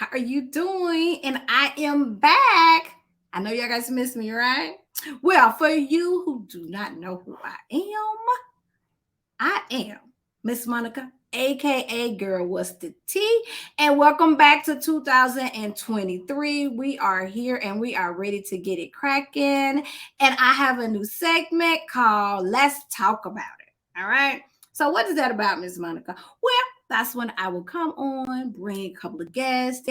How are you doing? And I am back. I know y'all guys miss me, right? Well, for you who do not know who I am Miss Monica, aka Girl What's the Tea, and welcome back to 2023. We are here and we are ready to get it cracking. And I have a new segment called Let's Talk About It. All right. So, what is that about, Miss Monica? Well, that's when I will come on, bring a couple of guests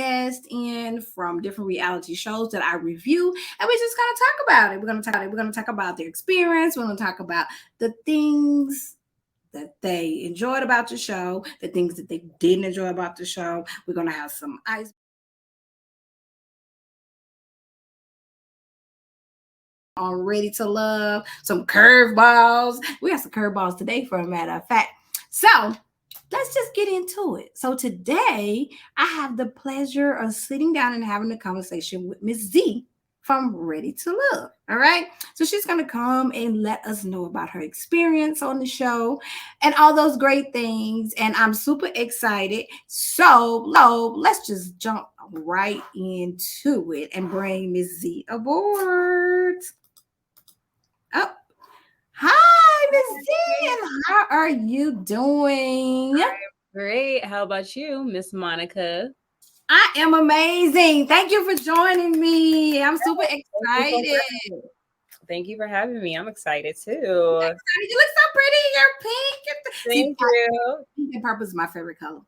in from different reality shows that I review, and we're just gonna talk about it. We're gonna talk about their experience. We're gonna talk about the things that they enjoyed about the show, the things that they didn't enjoy about the show. We're gonna have some ice on Ready to Love, some curveballs. We have some curveballs today, for a matter of fact. So let's just get into it. So today I have the pleasure of sitting down and having a conversation with Miss Z from Ready to Love. All right. So she's going to come and let us know about her experience on the show and all those great things. And I'm super excited. So let's just jump right into it and bring Miss Z aboard. Oh, hi, Miss Z, and how are you doing? Great. How about you, Ms.Monica? I am amazing. Thank you for joining me. I'm super excited. Thank you for having me. I'm excited too. You look so pretty. You're pink. See, Thank you. pink and purple is my favorite color.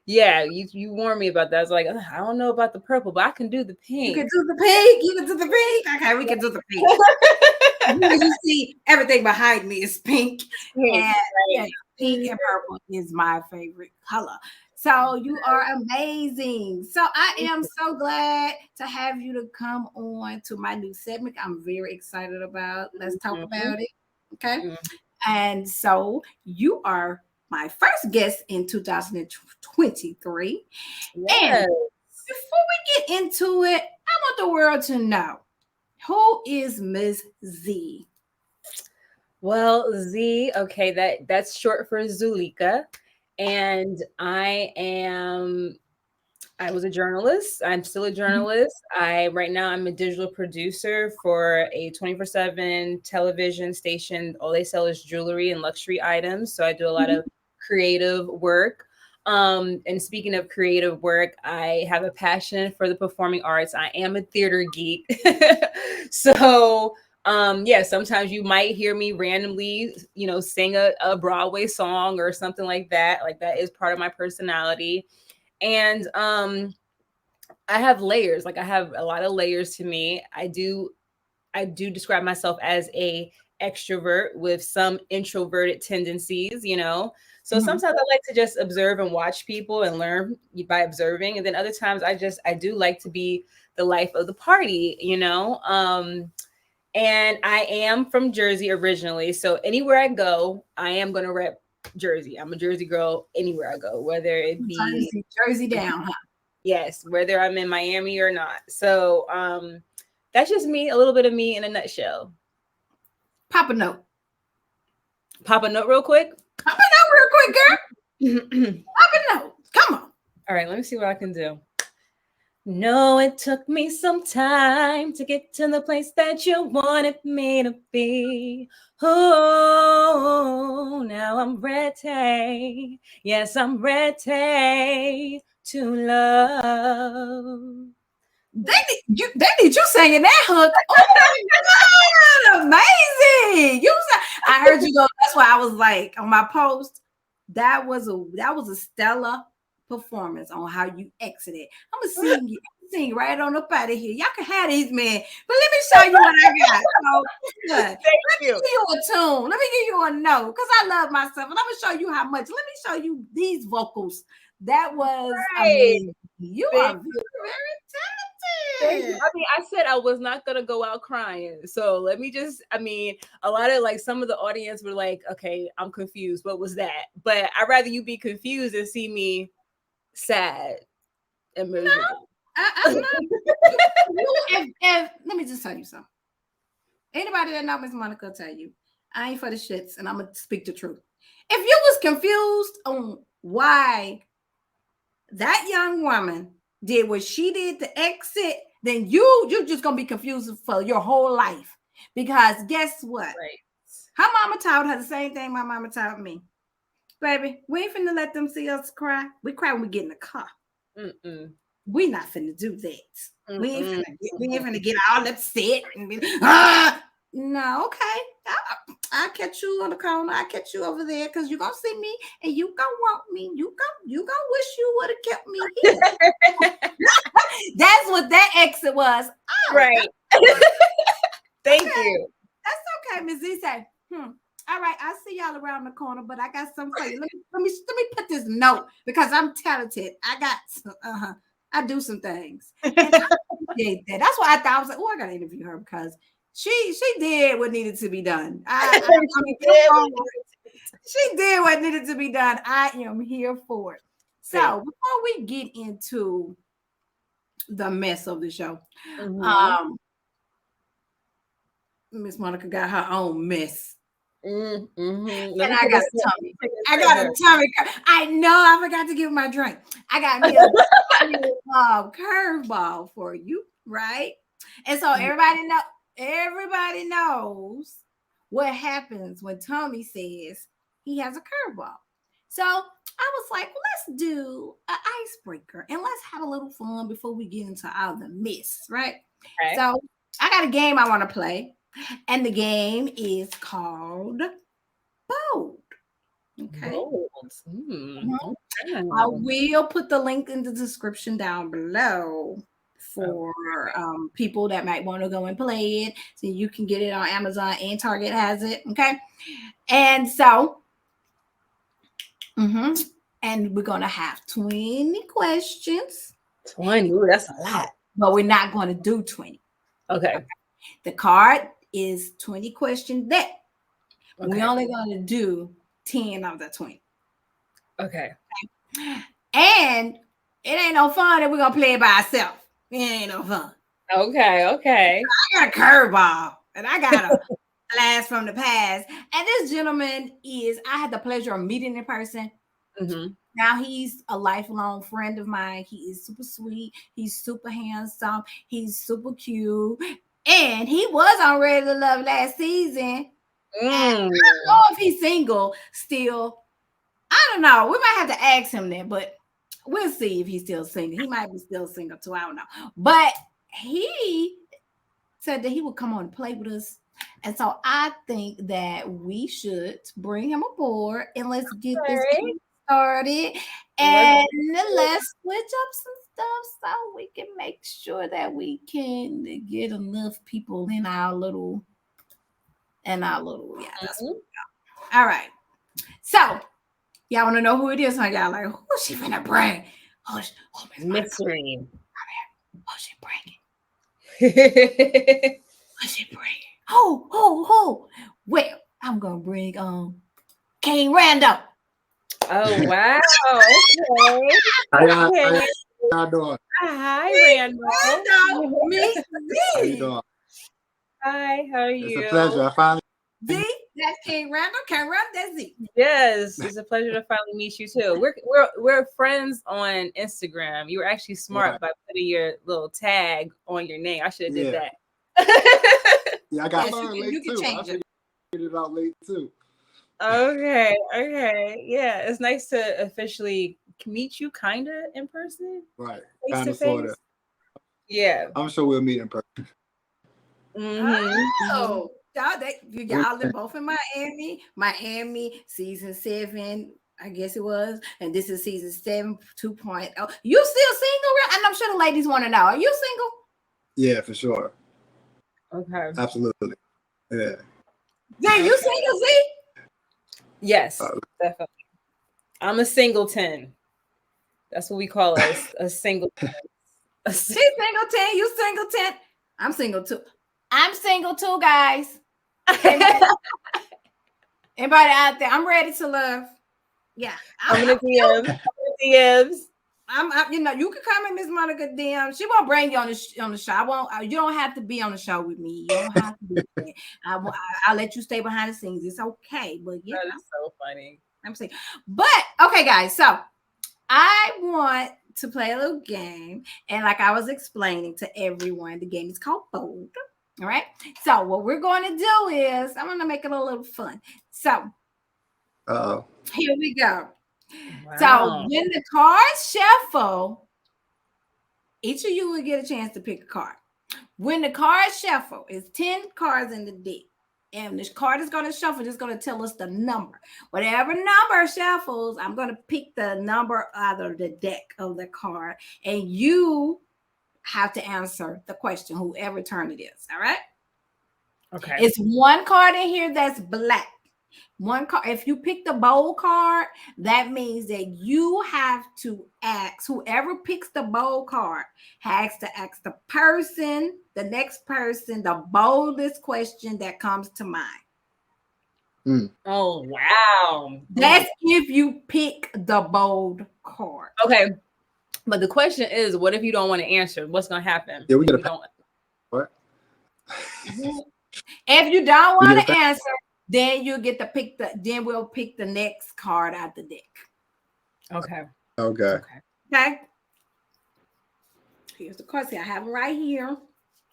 Yeah, you warned me about that. I was like, I don't know about the purple, but I can do the You pink. can do the pink. You can do the pink. Okay, we can do the pink. You see, everything behind me is pink. Pink, And yeah, right. pink and purple is my favorite color. So you are amazing. So I am so glad to have you to come on to my new segment. I'm very excited about. Let's talk Mhm, about it. Okay. mhm. And so you are my first guest in 2023. And Yes. before we get into it, I want the world to know, who is Miss Z? Well, Z, okay, that's short for Zulika. And I was a journalist. I'm still a journalist. I right now I'm a digital producer for a 24/7 television station. All they sell is jewelry and luxury items. So I do a lot of creative work. And speaking of creative work, I have a passion for the performing arts. I am a theater geek. So yeah, sometimes you might hear me randomly, sing a Broadway song or something like that. Like that is part of my personality. And I have layers. Like I have a lot of layers to me. I do describe myself as a extrovert with some introverted tendencies. So Mhm. sometimes I like to just observe and watch people and learn by observing, and then other times I do like to be the life of the party. And I am from Jersey originally, so anywhere I go, I am going to rep Jersey. I'm a Jersey girl anywhere I go, whether it be Jersey down, huh? yes, whether I'm in Miami or not. So that's just me, a little bit of me in a nutshell. Pop a note. Pop a note real quick. Pop a note real quick, girl. All Pop a note. Come on. right, let me see what I can do. No, it took me some time to get to the place that you wanted me to be. Oh, now I'm ready. Yes, I'm ready to love. They need you singing that hook. Oh my god, amazing! I heard you go. That's why I was like on my post. That was a stellar performance on how you exited. I'm gonna sing right on up out of here. Y'all can have these men, but let me show you what I got. So good. Let Thank me you. give you a tune. Let me give you a note because I love myself, and I'm gonna show you how much. Let me show you these vocals. That was Right. amazing. You are Thank very, Thank very you. talented. I mean, I said I was not gonna go out crying. So let me just, I mean, a lot of like some of the audience were like, okay, I'm confused. What was that? But I'd rather you be confused and see me sad and miserable. I'm not. If let me just tell you something. Anybody that know Miss Monica tell you, I ain't for the shits, and I'm gonna speak the truth. If you was confused on why that young woman did what she did to exit, then you're just gonna be confused for your whole life. Because guess what? Right. Her mama taught her the same thing my mama taught me. Baby, we ain't finna let them see us cry. We cry when we get in the car. We not finna do that. We ain't finna get all upset and be no, okay. I'll catch you on the corner. I'll catch you over there because you're gonna see me and you gonna want me. You gonna wish you would have kept me here. That's what that exit was. Oh, right. Thank you. That's okay, Ms. Z say, all right, I'll see y'all around the corner, but I got something for you. Let me put this note because I'm talented. I do some things. And I appreciate that. That's why I thought I was like, oh, I gotta interview her because she did what needed to be done. She did what needed to be done. I am here for it. So before we get into the mess of the show, Ms.Monica got her own mess. And I got a tummy. I got a tummy. I know I forgot to give my drink. I got me a curveball for you, right? And so everybody knows what happens when Tommie says he has a curveball. So I was like, well, let's do an icebreaker and let's have a little fun before we get into all the mess, right? Okay. So I got a game I want to play. And the game is called Bold. Okay. Bold. I will put the link in the description down below for people that might want to go and play it. So you can get it on Amazon and Target has it. Okay. And so, and we're going to have 20 questions. 20. Ooh, that's a lot. But we're not going to do 20. Okay. The card is 20 question deck. Okay. We're only going to do 10 of the 20. Okay. And it ain't no fun that we're going to play it by ourselves. It ain't no fun. Okay. I got a curveball and I got a blast from the past. And this gentleman I had the pleasure of meeting in person. Now he's a lifelong friend of mine. He is super sweet. He's super handsome. He's super cute. And he was on Ready to Love last season. I don't know if he's single still. I don't know. We might have to ask him that, but we'll see if he's still single. He might be still single too. I don't know. But he said that he would come on and play with us. And so I think that we should bring him aboard and let's get this game started. And let's switch up some stuff so we can make sure that we can get enough people in our little that's what we got. All right. So y'all want to know who it is? I got like, who's she finna bring? Mystery. Who's she bringing? Who's she bringing? Oh. Well, I'm gonna bring King Randall. Oh wow. Okay. How y'all doing? Hi, Randall. Me. How you doing? Hi, how are you? It's a pleasure. I finally. Z, that's King Randall. King Randall, that's Z. Yes, it's a pleasure to finally meet you too. We're friends on Instagram. You were actually smart by putting your little tag on your name. I should have did that. Yeah, I got late you too. I figured it out late too. Okay. Yeah, it's nice to officially meet you kind of in person. Right. Kind of, sort of. Yeah. I'm sure we'll meet in person. Oh, y'all live both in Miami, season 7, I guess it was. And this is season 7, 2.0. You still single? And I'm sure the ladies want to know. Are you single? Yeah, for sure. Okay. Absolutely. Yeah. Yeah, you single, Z? Yes, definitely. I'm a singleton. That's what we call us, a singleton. She's singleton. You singleton. I'm single too. I'm single too, guys. Anybody out there? I'm ready to love. Yeah. I'm gonna DMs. I'm you can come in Ms.Monica DM. She won't bring you on the show. I won't. You don't have to be on the show with me. You don't have to be there. I'll let you stay behind the scenes. It's okay. But that is so funny. I'm saying. But okay, guys. So I want to play a little game. And like I was explaining to everyone, the game is called Bold. All right. So what we're going to do is I'm going to make it a little fun. So here we go. Wow. So when the cards shuffle, each of you will get a chance to pick a card. When the cards shuffle, it's 10 cards in the deck. And this card is going to shuffle, it's going to tell us the number. Whatever number shuffles, I'm going to pick the number out of the deck of the card. And you have to answer the question, whoever turn it is. All right? Okay. It's one card in here that's black. One card. If you pick the bold card, that means that you have to ask, whoever picks the bold card has to ask the next person, the boldest question that comes to mind. Oh, wow. That's if you pick the bold card. Okay. But the question is, what if you don't want to answer? What's going to happen? Yeah, we got to. What? If you don't want to answer, then you get to pick then we'll pick the next card out the deck. Okay. Okay. Here's the question. I have them right here.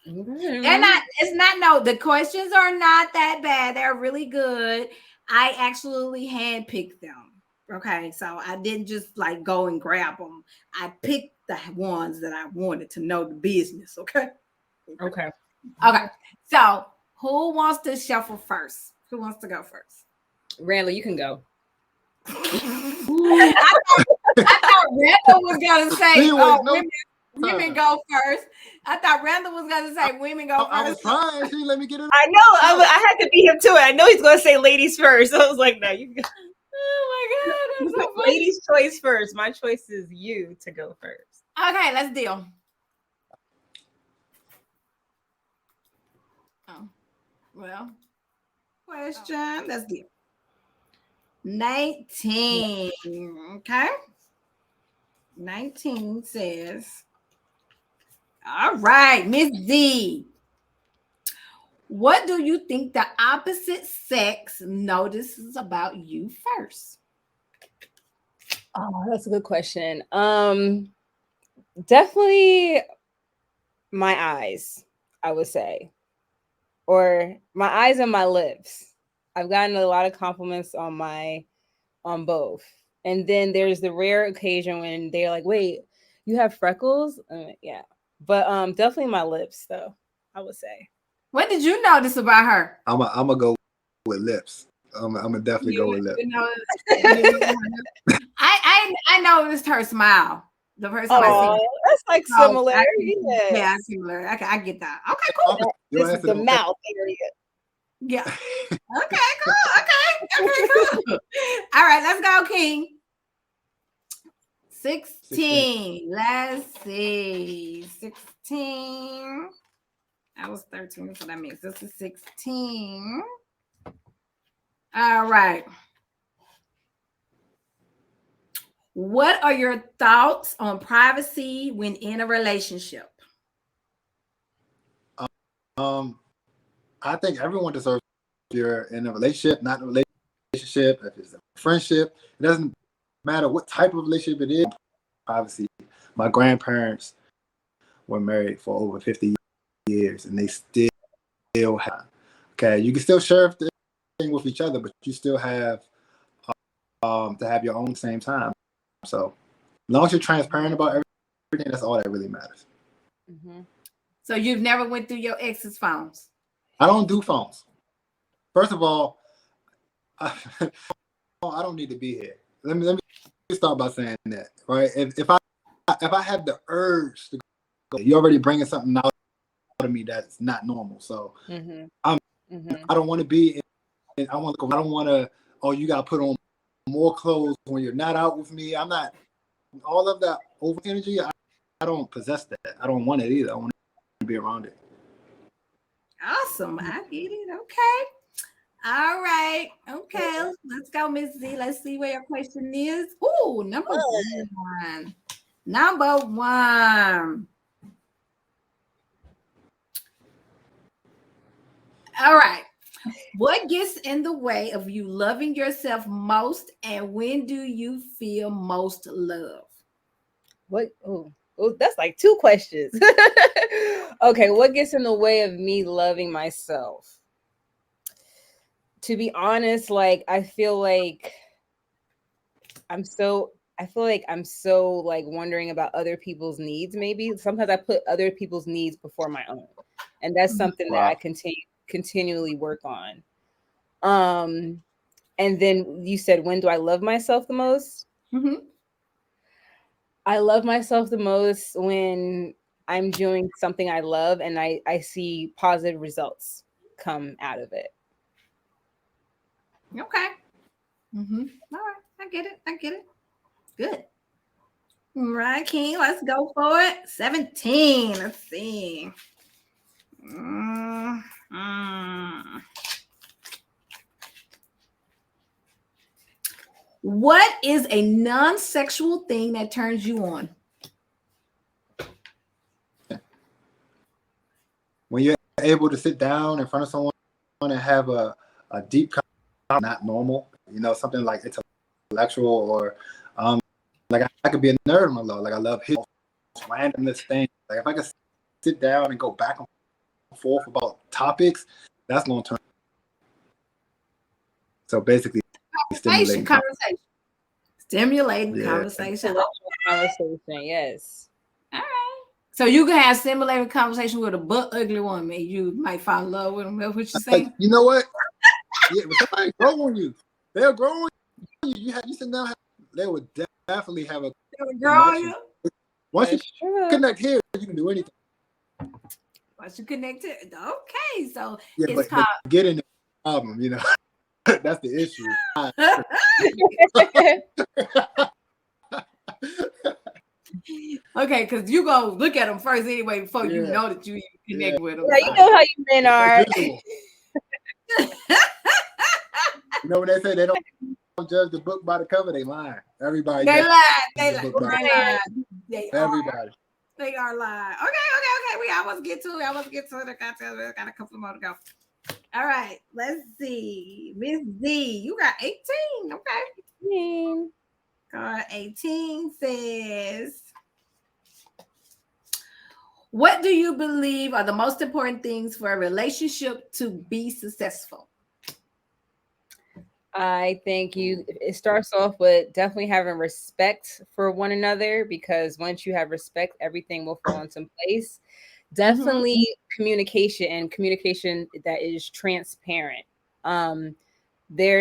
Mm-hmm. The questions are not that bad. They're really good. I actually handpicked them. Okay. So I didn't just like go and grab them. I picked the ones that I wanted to know the business. Okay. Okay. So who wants to shuffle first? Who wants to go first? Randall, you can go. I thought Randall was going to say, women go first. I thought Randall was going to say women go first. I was trying. She let me get it. I know. I had to beat him to it. I know he's going to say ladies first. So I was like, no, you can go. Oh my God. That's so funny. Ladies' choice first. My choice is you to go first. Okay, let's deal. Oh, well. Question. Let's deal. 19. Okay. 19 says, all right, Miss Z. What do you think the opposite sex notices about you first? Oh, that's a good question. Definitely my eyes, I would say. Or my eyes and my lips. I've gotten a lot of compliments on both. And then there's the rare occasion when they're like, wait, you have freckles? Yeah. But definitely my lips, though, I would say. What did you notice about her? I'm gonna go with lips. I'm gonna definitely go with lips. I noticed her smile. The first time I see her. That's like similar. Yeah, similar. I get that. Okay, cool. This is the mouth area. Yeah. Okay, cool. Okay, cool. All right, let's go, King. 16. Let's see. 16. I was 13, so that means this is 16. All right. What are your thoughts on privacy when in a relationship? I think everyone deserves, if you're in a relationship, not in a relationship, if it's a friendship, it doesn't matter what type of relationship it is. Privacy. My grandparents were married for over 50 years and they still have. Okay, you can still share everything with each other, but you still have to have your own same time. So as long as you're transparent about everything, that's all that really matters. Mm-hmm. So you've never went through your ex's phones? I don't do phones. First of all, I don't need to be here. Let me start by saying that, right? If I have the urge to go, you're already bringing something out of me that's not normal. So I don't want to be in, I don't want to, oh, you got to put on more clothes when you're not out with me. I'm not, all of that over energy, I don't possess that. I don't want it either. I want to be around it. Awesome. I get it. Okay. All right. Okay. Let's go, Miss Z. Let's see where your question is. Ooh, number one. Number one. All right. What gets in the way of you loving yourself most, and when do you feel most love? What? Oh, that's like 2 questions. Okay, what gets in the way of me loving myself? To be honest, like I feel like I'm so like wondering about other people's needs. Maybe sometimes I put other people's needs before my own, and that's something that I Wow. continually work on. Um, and then you said, when do I love myself the most? Mm-hmm. I love myself the most when I'm doing something I love and I see positive results come out of it. Okay. Mm-hmm. All right. I get it. I get it. Good. All right, King. Let's go for it. 17. Let's see. Mm. What is a non-sexual thing that turns you on? When you're able to sit down in front of someone and have a deep conversation, not normal, something like intellectual or like I could be a nerd on my love. Like I love his randomness thing. Like if I could sit down and go back and forth about topics, that's going to turn. So basically, stimulating Conversation. Stimulating Yeah. conversation. Intellectual conversation, yes. All right. So you can have stimulating conversation with a butt ugly woman. You might fall in love with them. That's what you're saying? You know what? Yeah, but somebody grow on you. They'll grow on you. You sit down, they would definitely have a Grow on you. Once That's you true. connect here, you can do anything. Once you connect it, okay. So Yeah, it's but getting the problem, that's the issue. Okay, because you go look at them first anyway before you know that you connect with them. Yeah, you know how you men are. When they say they don't judge the book by the cover, they lying. Everybody. They lie. Everybody. They are lying. Okay. We almost get to it. I got a couple more to go. All right. Let's see. Miss Z, you got 18. Okay. Card 18 says, what do you believe are the most important things for a relationship to be successful? I think it starts off with definitely having respect for one another, because once you have respect, everything will fall into place. Definitely communication that is transparent. There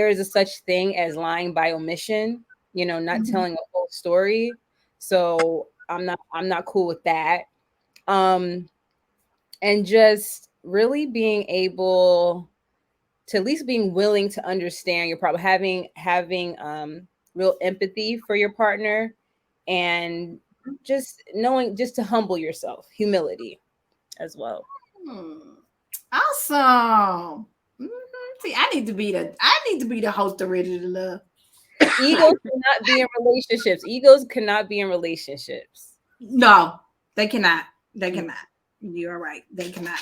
is a such thing as lying by omission, not telling a whole story. So I'm not cool with that. And just really being able to at least being willing to understand your problem, having real empathy for your partner, and just knowing just to humble yourself, humility as well. Awesome. See, I need to be the host of Ready to Love. Egos cannot be in relationships. Egos cannot be in relationships. No, they cannot. They cannot. You're right. They cannot.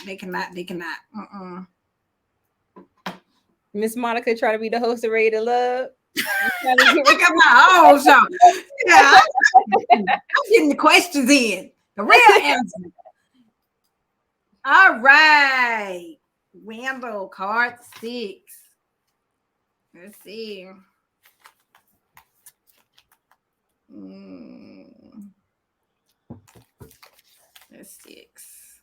Ms.Monica try to be the host of Ready to Love. I got my own show. Yeah, I'm getting the questions in. The real answer. All right. Wendell, card 6. Let's see. That's 6.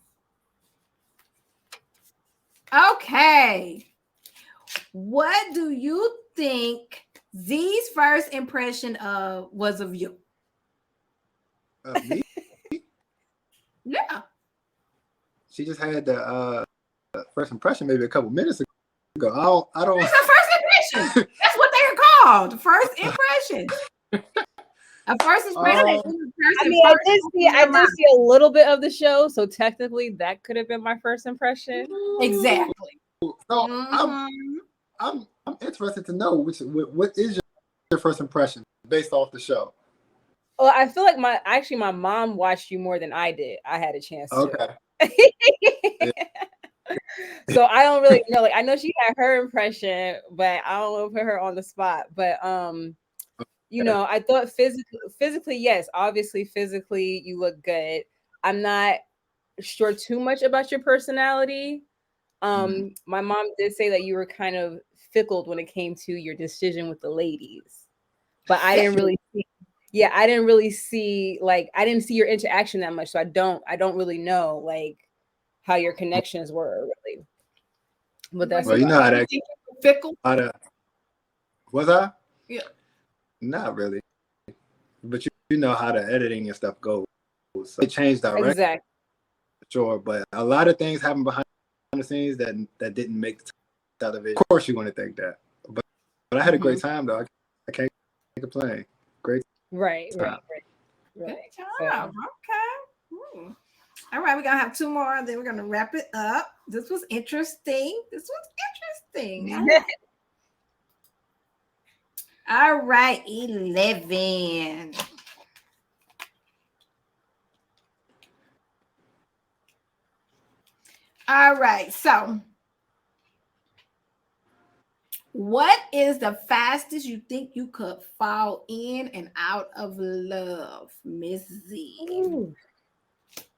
Okay. What do you think Z's first impression was of you? Me? Yeah. She just had the first impression maybe a couple minutes ago. I don't. That's the first impression. That's what they're called. The first impression. A first impression. I did see a little bit of the show, so technically that could have been my first impression. Exactly. So I'm interested to know what is your first impression based off the show. Well, I feel like my mom watched you more than I did. I had a chance to. Okay. So I don't really know. Like I know she had her impression, but I don't want to put her on the spot. But you know, I thought physically, yes, obviously physically you look good. I'm not sure too much about your personality. My mom did say that you were kind of fickle when it came to your decision with the ladies, but I didn't really see. Yeah, I didn't really see I didn't see your interaction that much, so I don't really know like how your connections were really. But that's Well, you know how that fickle. Was I? Yeah. Not really, but you know how the editing and stuff goes. So it changed direction, exactly. sure, but a lot of things happen behind the scenes that didn't make the television. Of course, you want to think that, but I had a great time though. I can't complain. Great. Right. Good job. Okay. All right, we're gonna have two more, and then we're gonna wrap it up. This was interesting. All right, 11. All right, so what is the fastest you think you could fall in and out of love, Miss Z?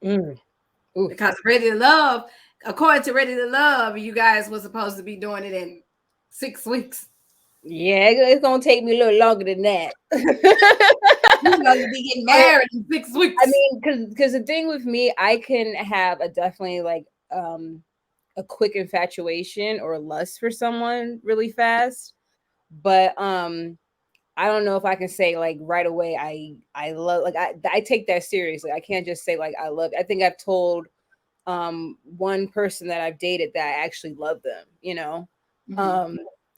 Because Ready to Love, according to Ready to Love, you guys were supposed to be doing it in 6 weeks. Yeah, it's gonna take me a little longer than that. You're gonna be getting married in 6 weeks. I mean, because the thing with me, I can have a definitely a quick infatuation or lust for someone really fast, but I don't know if I can say like right away I love I take that seriously. I can't just say like I love. I think I've told one person that I've dated that I actually love them, you know.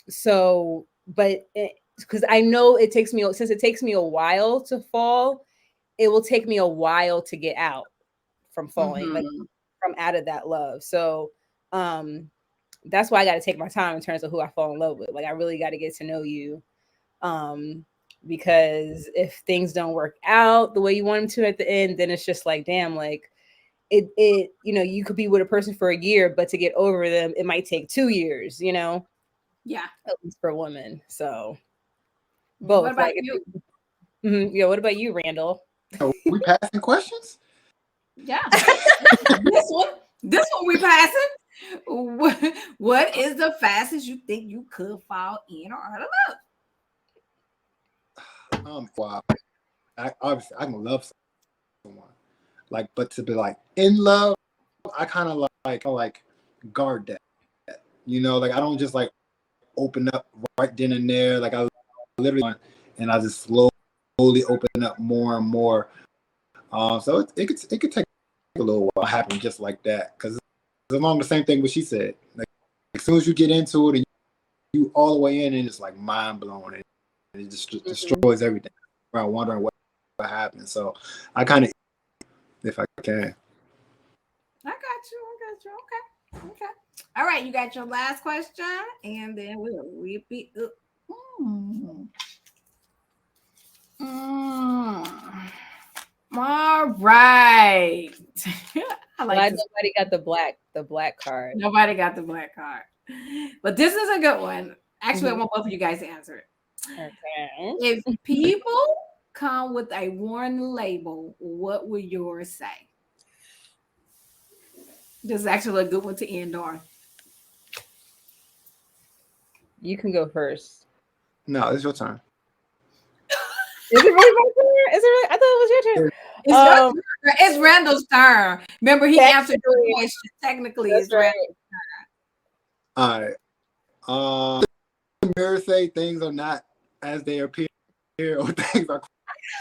So but because I know it takes me, since it takes me a while to fall, it will take me a while to get out from falling, like from out of that love. So that's why I got to take my time in terms of who I fall in love with. Like I really got to get to know you, because if things don't work out the way you want them to at the end, then it's just like, damn, like it you know, you could be with a person for a year, but to get over them it might take 2 years, you know. Yeah, at least for women. So both. What about you? Yeah, what about you, Randall? Are we passing questions? Yeah. this one we passing. What is the fastest you think you could fall in or out of love? Wow. Obviously, I can love someone, like, but to be like in love, I kind of like guard that. You know, like I don't just like open up right then and there. Like I literally, and I just slowly open up more and more. So it could take a little while to happen just like that, because it's along the same thing what she said. Like as soon as you get into it and you all the way in, and it's like mind blowing, and it just destroys everything. Around wondering what happened. So I kind of, if I can. I got you. Okay. All right, you got your last question, and then we'll repeat. All right. I like nobody got the black card. Nobody got the black card. But this is a good one. Actually, I want both of you guys to answer it. Okay. If people come with a warning label, what would yours say? This is actually a good one to end on. You can go first. No, it's your turn. Is it really my turn? Is it really? I thought it was your turn. It's Randall's turn. Remember, he answered the question. Technically, it's right. Randall's turn. All right. The mirror say things are not as they appear, or things are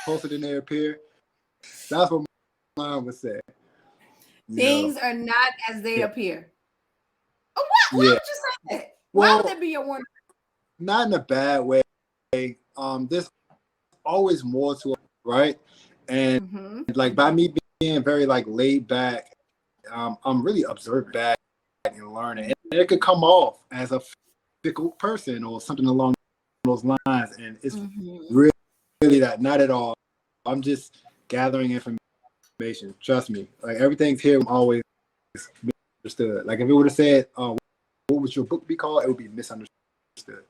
closer than they appear. That's what mine would say. Things are not as they appear. Oh, why would you say that? Why would that be your one? Not in a bad way. There's always more to it, right? And like by me being very like laid back, I'm really observing back and learning, and it could come off as a fickle person or something along those lines, and it's really that, not at all. I'm just gathering information. Trust me, like everything's here. I'm always misunderstood. Like if it would have said, "What would your book be called?" It would be misunderstood.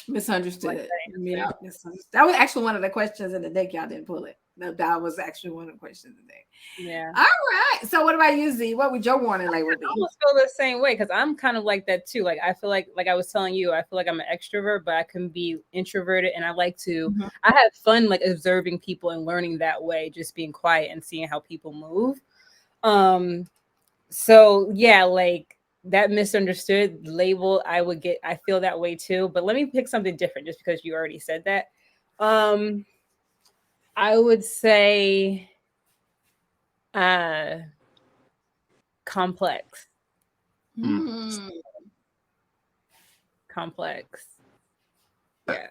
Misunderstood. Yeah. Misunderstood. That was actually one of the questions in the deck. Y'all didn't pull it. That was actually one of the questions in the deck. Yeah. All right. So what about you, Z? What would your warning label be? I almost feel the same way because I'm kind of like that too. Like I feel like I was telling you, I feel like I'm an extrovert, but I can be introverted, and I like to. Mm-hmm. I have fun like observing people and learning that way, just being quiet and seeing how people move. So yeah, like that misunderstood label, I feel that way too. But let me pick something different, just because you already said that. I would say, complex. Mm. Complex. Yeah.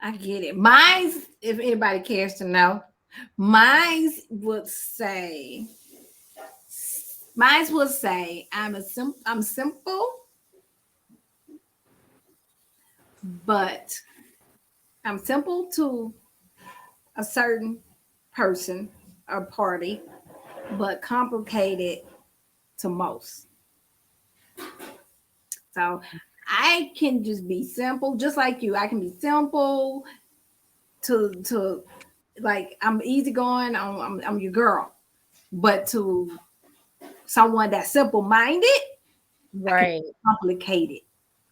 I get it. Mine's, if anybody cares to know, mine's would say I'm simple, but I'm simple to a certain person or party, but complicated to most. So I can just be simple, just like you. I can be simple to like I'm easygoing. I'm your girl, but to someone that's simple minded, Right. complicated.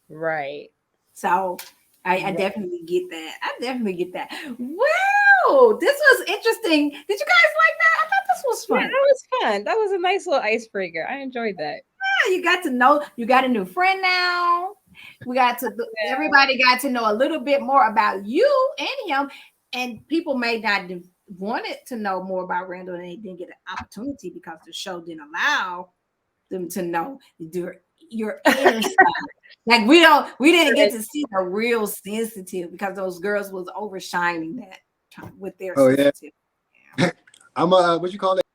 Right. So I definitely get that. I definitely get that. Wow, this was interesting. Did you guys like that? I thought this was fun. Yeah, that was fun. That was a nice little icebreaker. I enjoyed that. Yeah, you got to know. You got a new friend now. Everybody got to know a little bit more about you and him. And people may not have wanted to know more about Randall, and they didn't get an opportunity because the show didn't allow them to know your inner side. Like we didn't get to see the real sensitive because those girls was overshining that with their sensitive. Yeah. I'm a what you call it?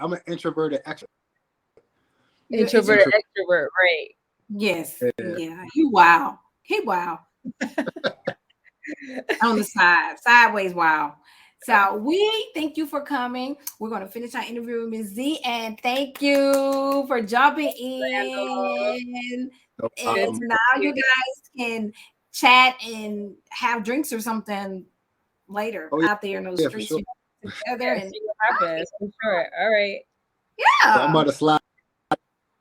I'm an introverted extrovert. Introverted extrovert, right? Yes. Yeah. He wow. On the sideways wow. So we thank you for coming. We're going to finish our interview with Ms. Z, and thank you for jumping in. No And now you guys can chat and have drinks or something later out there in those streets sure. together. And see what happens. For sure. All right. Yeah. So I'm about to slide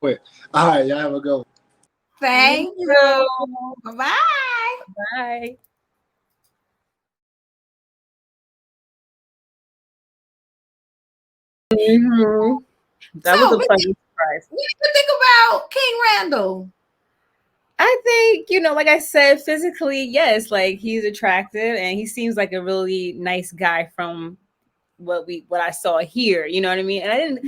quick. All right, y'all have a good one. Thank you. Bye-bye. Bye. Mm-hmm. That was a pleasant surprise. What do you think about King Randall? I think, like I said, physically, yes, like he's attractive and he seems like a really nice guy from what I saw here. You know what I mean? And I didn't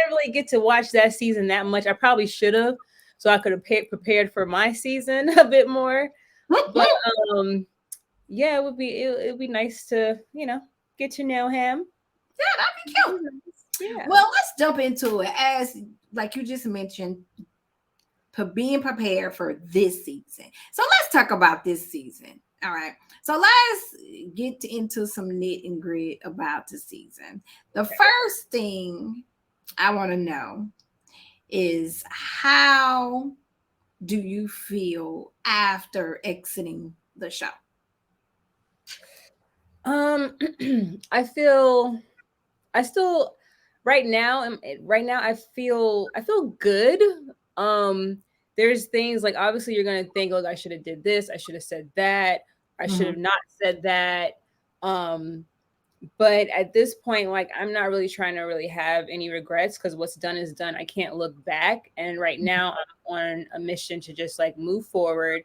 really get to watch that season that much. I probably should have, so I could have prepared for my season a bit more. But yeah, it would be nice to, get to know him. Yeah, that'd be cute. Yeah. Well, let's jump into it. As like you just mentioned, being prepared for this season. So let's talk about this season. All right. So let's get into some nit and grit about the season. The first thing I want to know is, how do you feel after exiting the show? I feel I still right now I feel good. There's things like, obviously you're gonna think, look, I should have did this, I should have said that, I should have not said that. But at this point, like, I'm not really trying to really have any regrets, because what's done is done. I can't look back. And right now I'm on a mission to just like move forward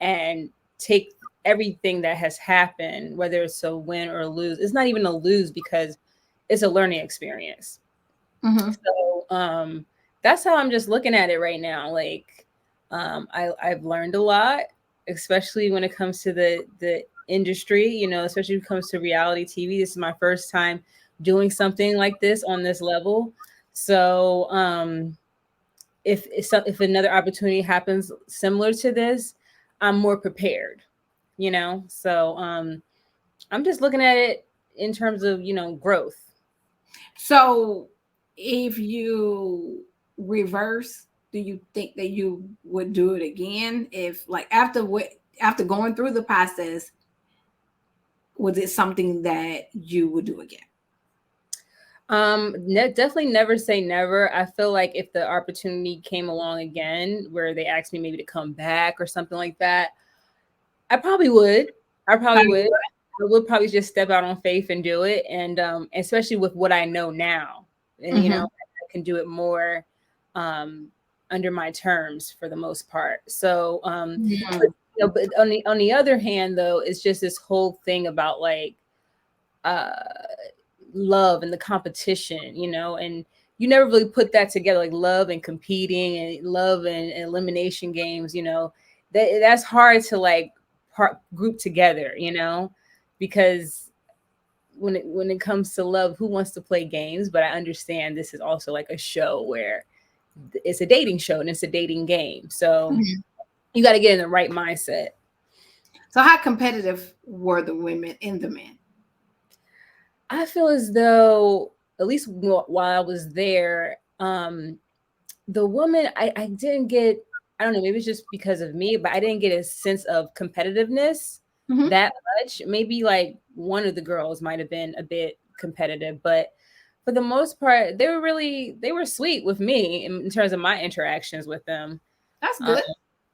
and take everything that has happened, whether it's a win or a lose. It's not even a lose, because it's a learning experience. So that's how I'm just looking at it right now. Like, I've learned a lot, especially when it comes to the industry, especially when it comes to reality TV. This is my first time doing something like this on this level. So if another opportunity happens similar to this, I'm more prepared, So I'm just looking at it in terms of, growth. So if you reverse do you think that you would do it again if, like, after going through the process, was it something that you would do again? Definitely never say never. I feel like if the opportunity came along again where they asked me maybe to come back or something like that, I probably would. I probably would. I would probably just step out on faith and do it. And especially with what I know now. And Mm-hmm. I can do it more under my terms for the most part. So Mm-hmm. but on the other hand though, it's just this whole thing about like uh love and the competition, and you never really put that together, like love and competing and love and elimination games, that's hard to like group together, because when it comes to love, who wants to play games? But I understand this is also like a show where it's a dating show and it's a dating game. So Mm-hmm. you got to get in the right mindset. So how competitive were the women and the men? I feel as though, at least while I was there, the woman, I didn't get, I don't know, maybe it's just because of me, but I didn't get a sense of competitiveness Mm-hmm. that much. Maybe like one of the girls might have been a bit competitive, but for the most part, they were sweet with me in terms of my interactions with them. That's Um, good.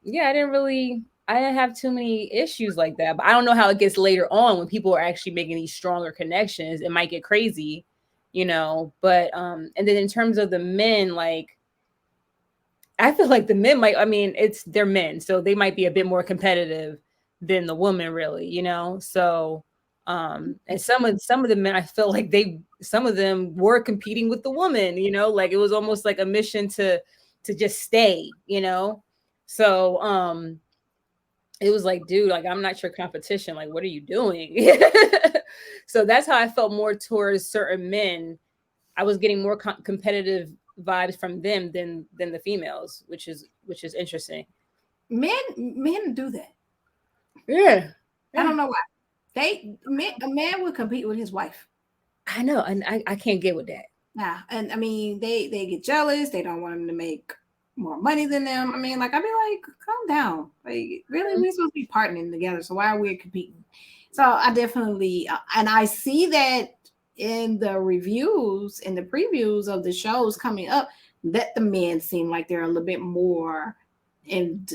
yeah, I didn't have too many issues like that, but I don't know how it gets later on when people are actually making these stronger connections. It might get crazy, but and then in terms of the men, like I feel like the men might, I mean, they're men, so they might be a bit more competitive than the woman really, So and some of the men, I feel like some of them were competing with the woman, like it was almost like a mission to just stay, So it was like, dude, like I'm not your competition. Like, what are you doing? So that's how I felt more towards certain men. I was getting more competitive vibes from them than the females, which is interesting. Men do that. Yeah, I yeah. don't know why. A man would compete with his wife. I know, and I can't get with that. Yeah, and I mean they get jealous. They don't want him to make more money than them. I mean, like I'd be like, calm down. Like, really, we're supposed to be partnering together. So why are we competing? So I definitely, and I see that in the reviews and the previews of the shows coming up, that the men seem like they're a little bit more in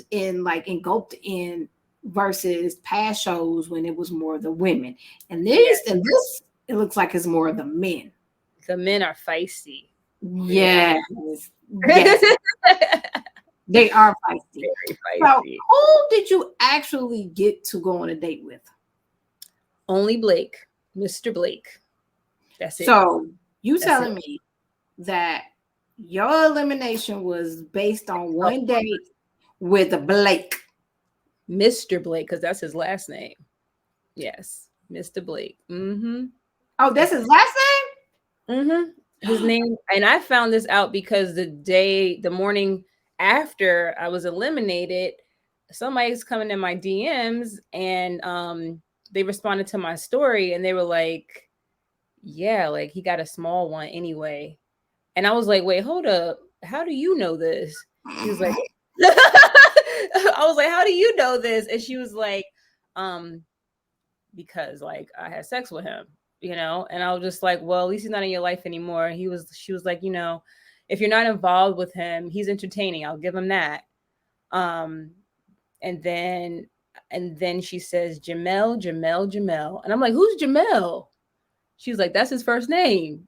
like engulfed in versus past shows when it was more the women. And this it looks like it's more the men. The men are feisty. Yes, yes, they are feisty. Very So, feisty. who did you actually get to go on a date with? Only Blake, Mr. Blake. That's it. So, you That's telling it. me that your elimination was based on one date with a Blake? Mr. Blake, because that's his last name. Yes, Mr. Blake. Mm-hmm. Oh, that's his last name? Mm-hmm. His name, and I found this out because the morning after I was eliminated, somebody's coming in my DMs and they responded to my story and they were like, yeah, like he got a small one anyway. And I was like, wait, hold up. How do you know this? She was like, I was like, how do you know this? And she was like, because like I had sex with him, and I was just like, well, at least he's not in your life anymore. She was like, if you're not involved with him, he's entertaining. I'll give him that. Um, and then she says, Jamel. And I'm like, who's Jamel? She was like, that's his first name.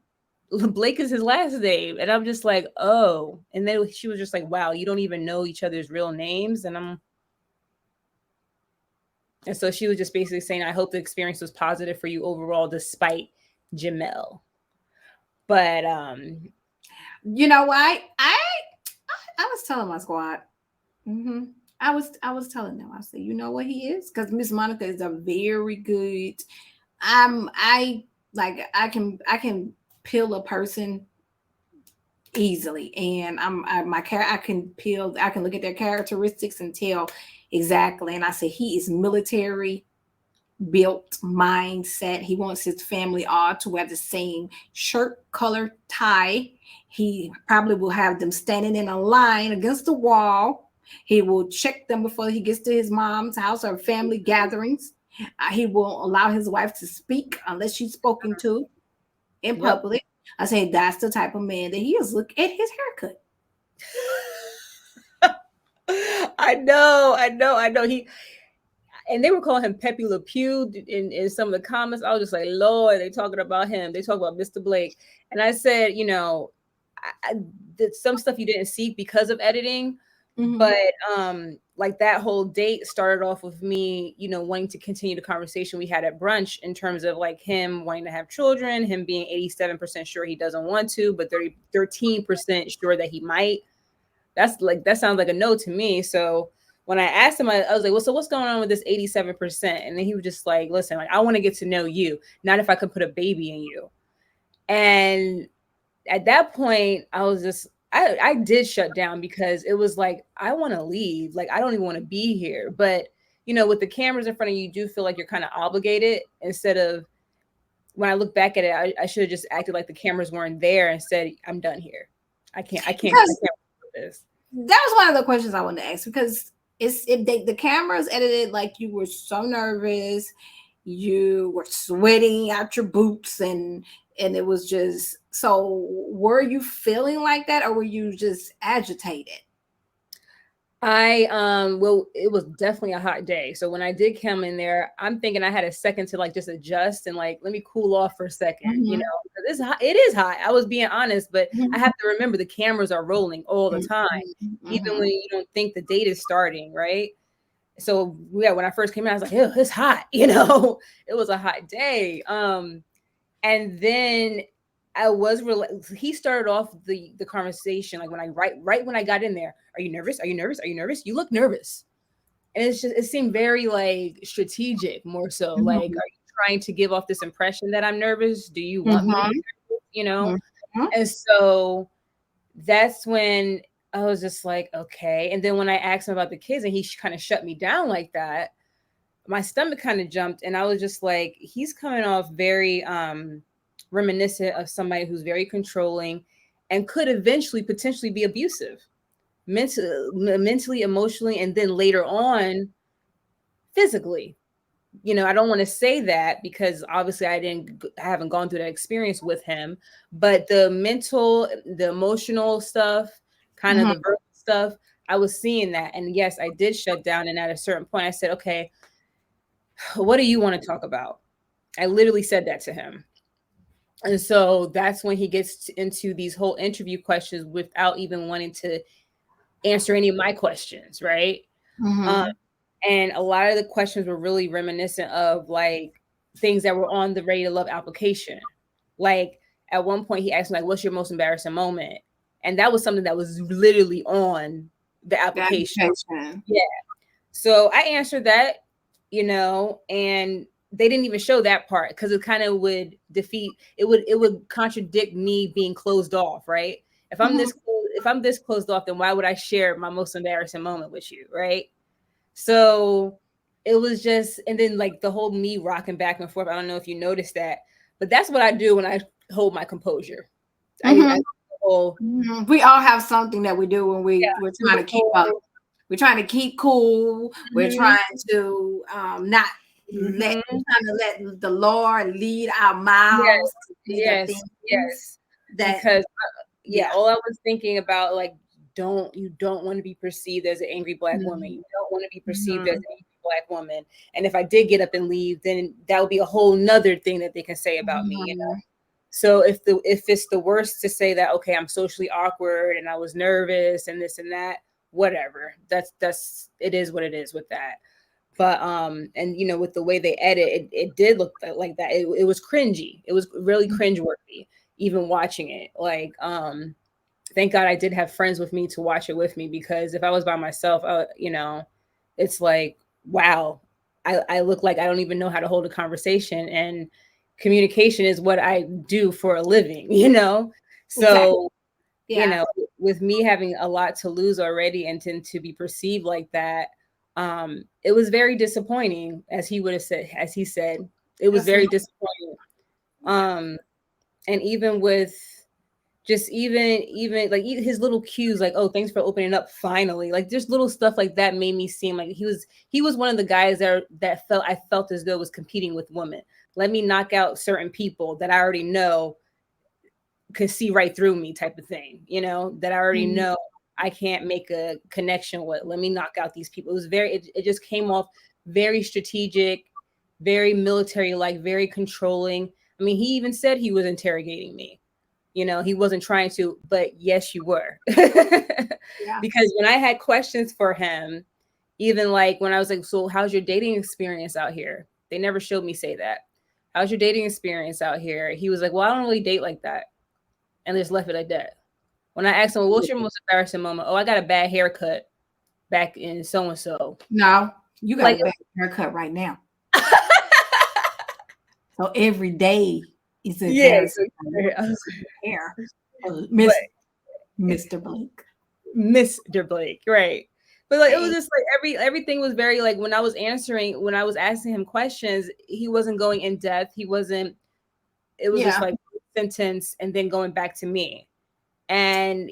Blake is his last name. And I'm just like, oh. And then she was just like, wow, you don't even know each other's real names. And so she was just basically saying, I hope the experience was positive for you overall, despite Jamel. But you know why? I was telling my squad. Mm-hmm. I was telling them. I said, you know what he is? Because Ms.Monica is a very good. I can peel a person easily, and I can look at their characteristics and tell exactly. And I said he is military built mindset. He wants his family all to wear the same shirt, color, tie. He probably will have them standing in a line against the wall. He will check them before he gets to his mom's house or family gatherings. He will allow his wife to speak unless she's spoken to in Yep. public. I say that's the type of man that he is. Look at his haircut. I know. And they were calling him Pepe Le Pew in some of the comments. I was just like, Lord, they talking about him. They talk about Mr. Blake. And I said, you know, I did some stuff you didn't see because of editing. Mhm. But like that whole date started off with me, you know, wanting to continue the conversation we had at brunch in terms of like him wanting to have children, him being 87% sure he doesn't want to, but 13% sure that he might. That sounds like a no to me. So when I asked him, I was like, well, so what's going on with this 87%? And then he was just like, listen, like, I want to get to know you, not if I could put a baby in you. And at that point, I was just, I did shut down because it was like, I want to leave. Like, I don't even want to be here. But, you know, with the cameras in front of you, you do feel like you're kind of obligated instead of, when I look back at it, I should have just acted like the cameras weren't there and said, I'm done here. I can't do this. That was one of the questions I wanted to ask, because the cameras edited like you were so nervous, you were sweating out your boots, and it was just so. Were you feeling like that, or were you just agitated? Well, it was definitely a hot day. So when I did come in there, I'm thinking I had a second to like just adjust and like let me cool off for a 2nd. You know, it is hot. I was being honest, but I have to remember the cameras are rolling all the time, even when you don't think the date is starting, right? So yeah, when I first came in, I was like, "Ew, it's hot," you know. It was a hot day. And then he started off the conversation like when I right when I got in there. Are you nervous? Are you nervous? Are you nervous? You look nervous. And it seemed very like strategic, more so. Like, are you trying to give off this impression that I'm nervous? Do you want me to be nervous? You know? And so that's when I was just like, okay. And then when I asked him about the kids and he kind of shut me down like that, my stomach kind of jumped, and I was just like, he's coming off very reminiscent of somebody who's very controlling and could eventually potentially be abusive mentally, emotionally, and then later on physically. You know, I don't want to say that because obviously I haven't gone through that experience with him, but the mental, the emotional stuff, kind of the verbal stuff, I was seeing that. And yes, I did shut down. And at a certain point I said, okay, what do you want to talk about? I literally said that to him. And so that's when he gets into these whole interview questions without even wanting to answer any of my questions, right? And a lot of the questions were really reminiscent of like things that were on the Ready to Love application. Like at one point he asked me like, what's your most embarrassing moment? And that was something that was literally on the application. Yeah. So I answered that, you know, and they didn't even show that part because it kind of would it would contradict me being closed off, right? If I'm this closed off, then why would I share my most embarrassing moment with you, right? So it was just, and then like the whole me rocking back and forth. I don't know if you noticed that, but that's what I do when I hold my composure. We all have something that we do when we're trying to keep up. We're trying to keep cool. We're trying to not trying to let the Lord lead our mouths. Yes. Because all I was thinking about, like, you don't want to be perceived as an angry Black woman. You don't want to be perceived as an angry Black woman. And if I did get up and leave, then that would be a whole nother thing that they can say about me, you know? So if it's the worst to say that, okay, I'm socially awkward and I was nervous and this and that, whatever. It is what it is with that. But and you know, with the way they edit, it did look like that. It was cringy. It was really cringeworthy, even watching it. Like thank God I did have friends with me to watch it with me, because if I was by myself, you know, it's like, wow, I look like I don't even know how to hold a conversation, and communication is what I do for a living, you know? So, you know, with me having a lot to lose already and to be perceived like that, It was very disappointing, as he would have said, as he said, it was very disappointing. And even with just even like his little cues, like, oh, thanks for opening up finally, like just little stuff like that made me seem like he was one of the guys that I felt as though was competing with women. Let me knock out certain people that I already know could see right through me, type of thing, that I already know I can't make a connection with. Let me knock out these people. It was it just came off very strategic, very military, like very controlling. I mean, he even said he was interrogating me. He wasn't trying to, but yes, you were. Yeah. Because when I had questions for him, even like when I was like, so how's your dating experience out here? They never showed me say that. How's your dating experience out here? He was like, well, I don't really date like that. And just left it like that. When I asked him, well, what's your most embarrassing moment? Oh, I got a bad haircut back in so-and-so. No, you got Like, a bad haircut right now. So every day is embarrassing. Hair. Mr. Blake. Mr. Blake, right. But like it was just like everything was very like when I was asking him questions, he wasn't going in depth. It was just like sentence and then going back to me. And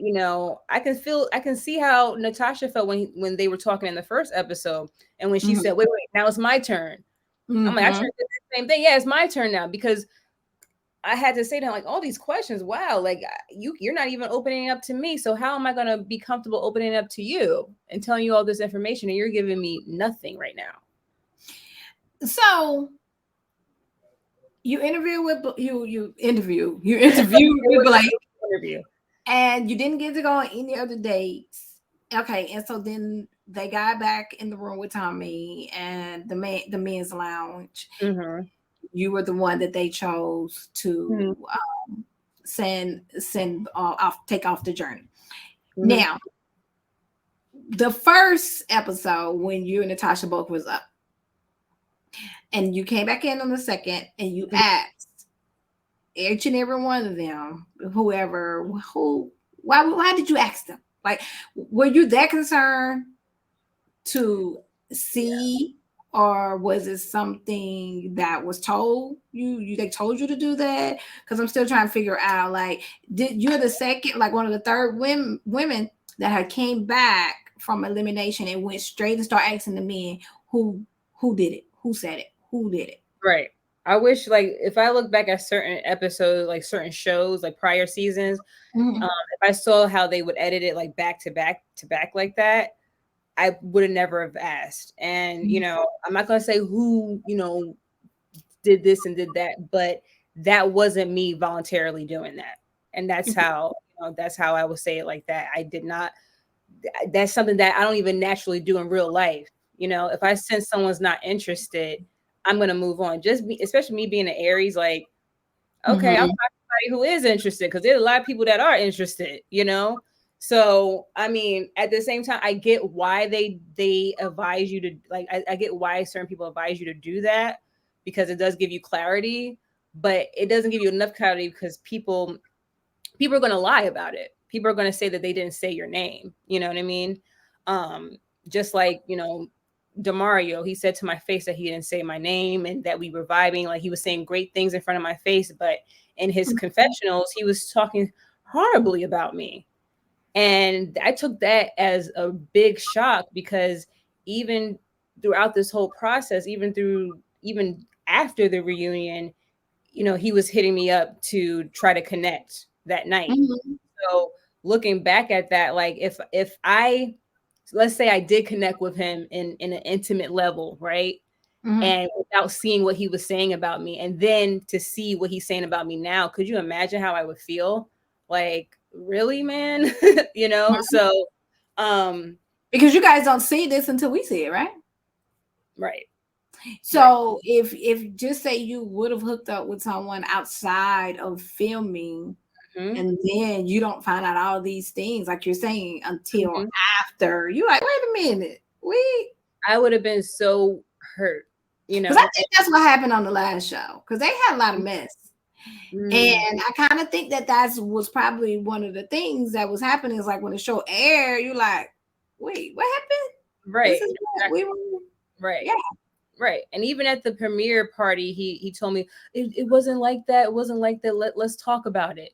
I can see how Natasha felt when they were talking in the first episode, and when she said, wait, now it's my turn. I'm like, I should have did the same thing. Yeah, it's my turn now, because I had to say to him, like, all these questions, wow, like you're not even opening up to me. So how am I going to be comfortable opening up to you and telling you all this information, and you're giving me nothing right now? So you interviewed with Blake, and you didn't get to go on any other dates. Okay, and so then they got back in the room with Tommie and the men's lounge. Mm-hmm. You were the one that they chose to take off the journey. Mm-hmm. Now, the first episode when you and Natasha both was up, and you came back in on the second, and you asked each and every one of them, why did you ask them? Like, were you that concerned to see? Or was it something that was told you? They told you to do that? Because I'm still trying to figure out, like, you're the second, like one of the third women that had came back from elimination and went straight and start asking the men who did it, who said it, who did it. Right. I wish, like, if I look back at certain episodes, like certain shows, like prior seasons, if I saw how they would edit it like back to back like that, I would have never have asked. And, I'm not going to say who, did this and did that, but that wasn't me voluntarily doing that. And that's how, that's how I would say it like that. I did not, that's something that I don't even naturally do in real life. If I sense someone's not interested, I'm going to move on. Especially me being an Aries, like, okay, I'll find somebody who is interested, because there's a lot of people that are interested, So, I mean, at the same time, I get why they advise you to, like, I get why certain people advise you to do that, because it does give you clarity, but it doesn't give you enough clarity, because people are going to lie about it. People are going to say that they didn't say your name. You know what I mean? Just like, Demario, he said to my face that he didn't say my name and that we were vibing. Like, he was saying great things in front of my face, but in his confessionals, he was talking horribly about me. And I took that as a big shock, because even throughout this whole process, even after the reunion, he was hitting me up to try to connect that night. So looking back at that, like, if I, let's say I did connect with him in an intimate level, right? And without seeing what he was saying about me, and then to see what he's saying about me now, could you imagine how I would feel? Like, really, man? So because you guys don't see this until we see it, right? Right. So if just say you would have hooked up with someone outside of filming, and then you don't find out all these things, like you're saying, until after, you're like, wait a minute, I would have been so hurt, because I think that's what happened on the last show, because they had a lot of mess. And I kind of think that was probably one of the things that was happening, is like when the show aired, you're like, wait, what happened? Right. This is what we were. Right. Yeah. Right. And even at the premiere party, he told me it wasn't like that. It wasn't like that. Let's talk about it.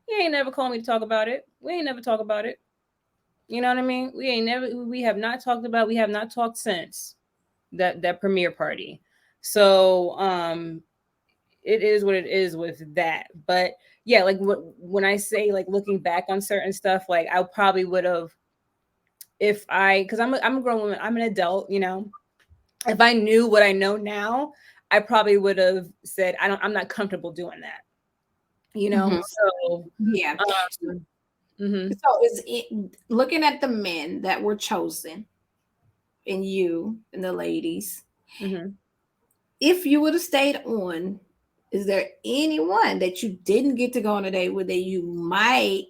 He ain't never called me to talk about it. We ain't never talk about it. You know what I mean? We have not talked about, we have not talked since that premiere party. So it is what it is with that. But yeah, like when I say like looking back on certain stuff, like I probably would have, if I, because I'm a grown woman, I'm an adult, you know. If I knew what I know now, I probably would have said, I'm not comfortable doing that, you know. Mhm. So Yeah. mhm. So is it looking at the men that were chosen, and you and the ladies, Mhm. if you would have stayed on, is there anyone that you didn't get to go on a date with that you might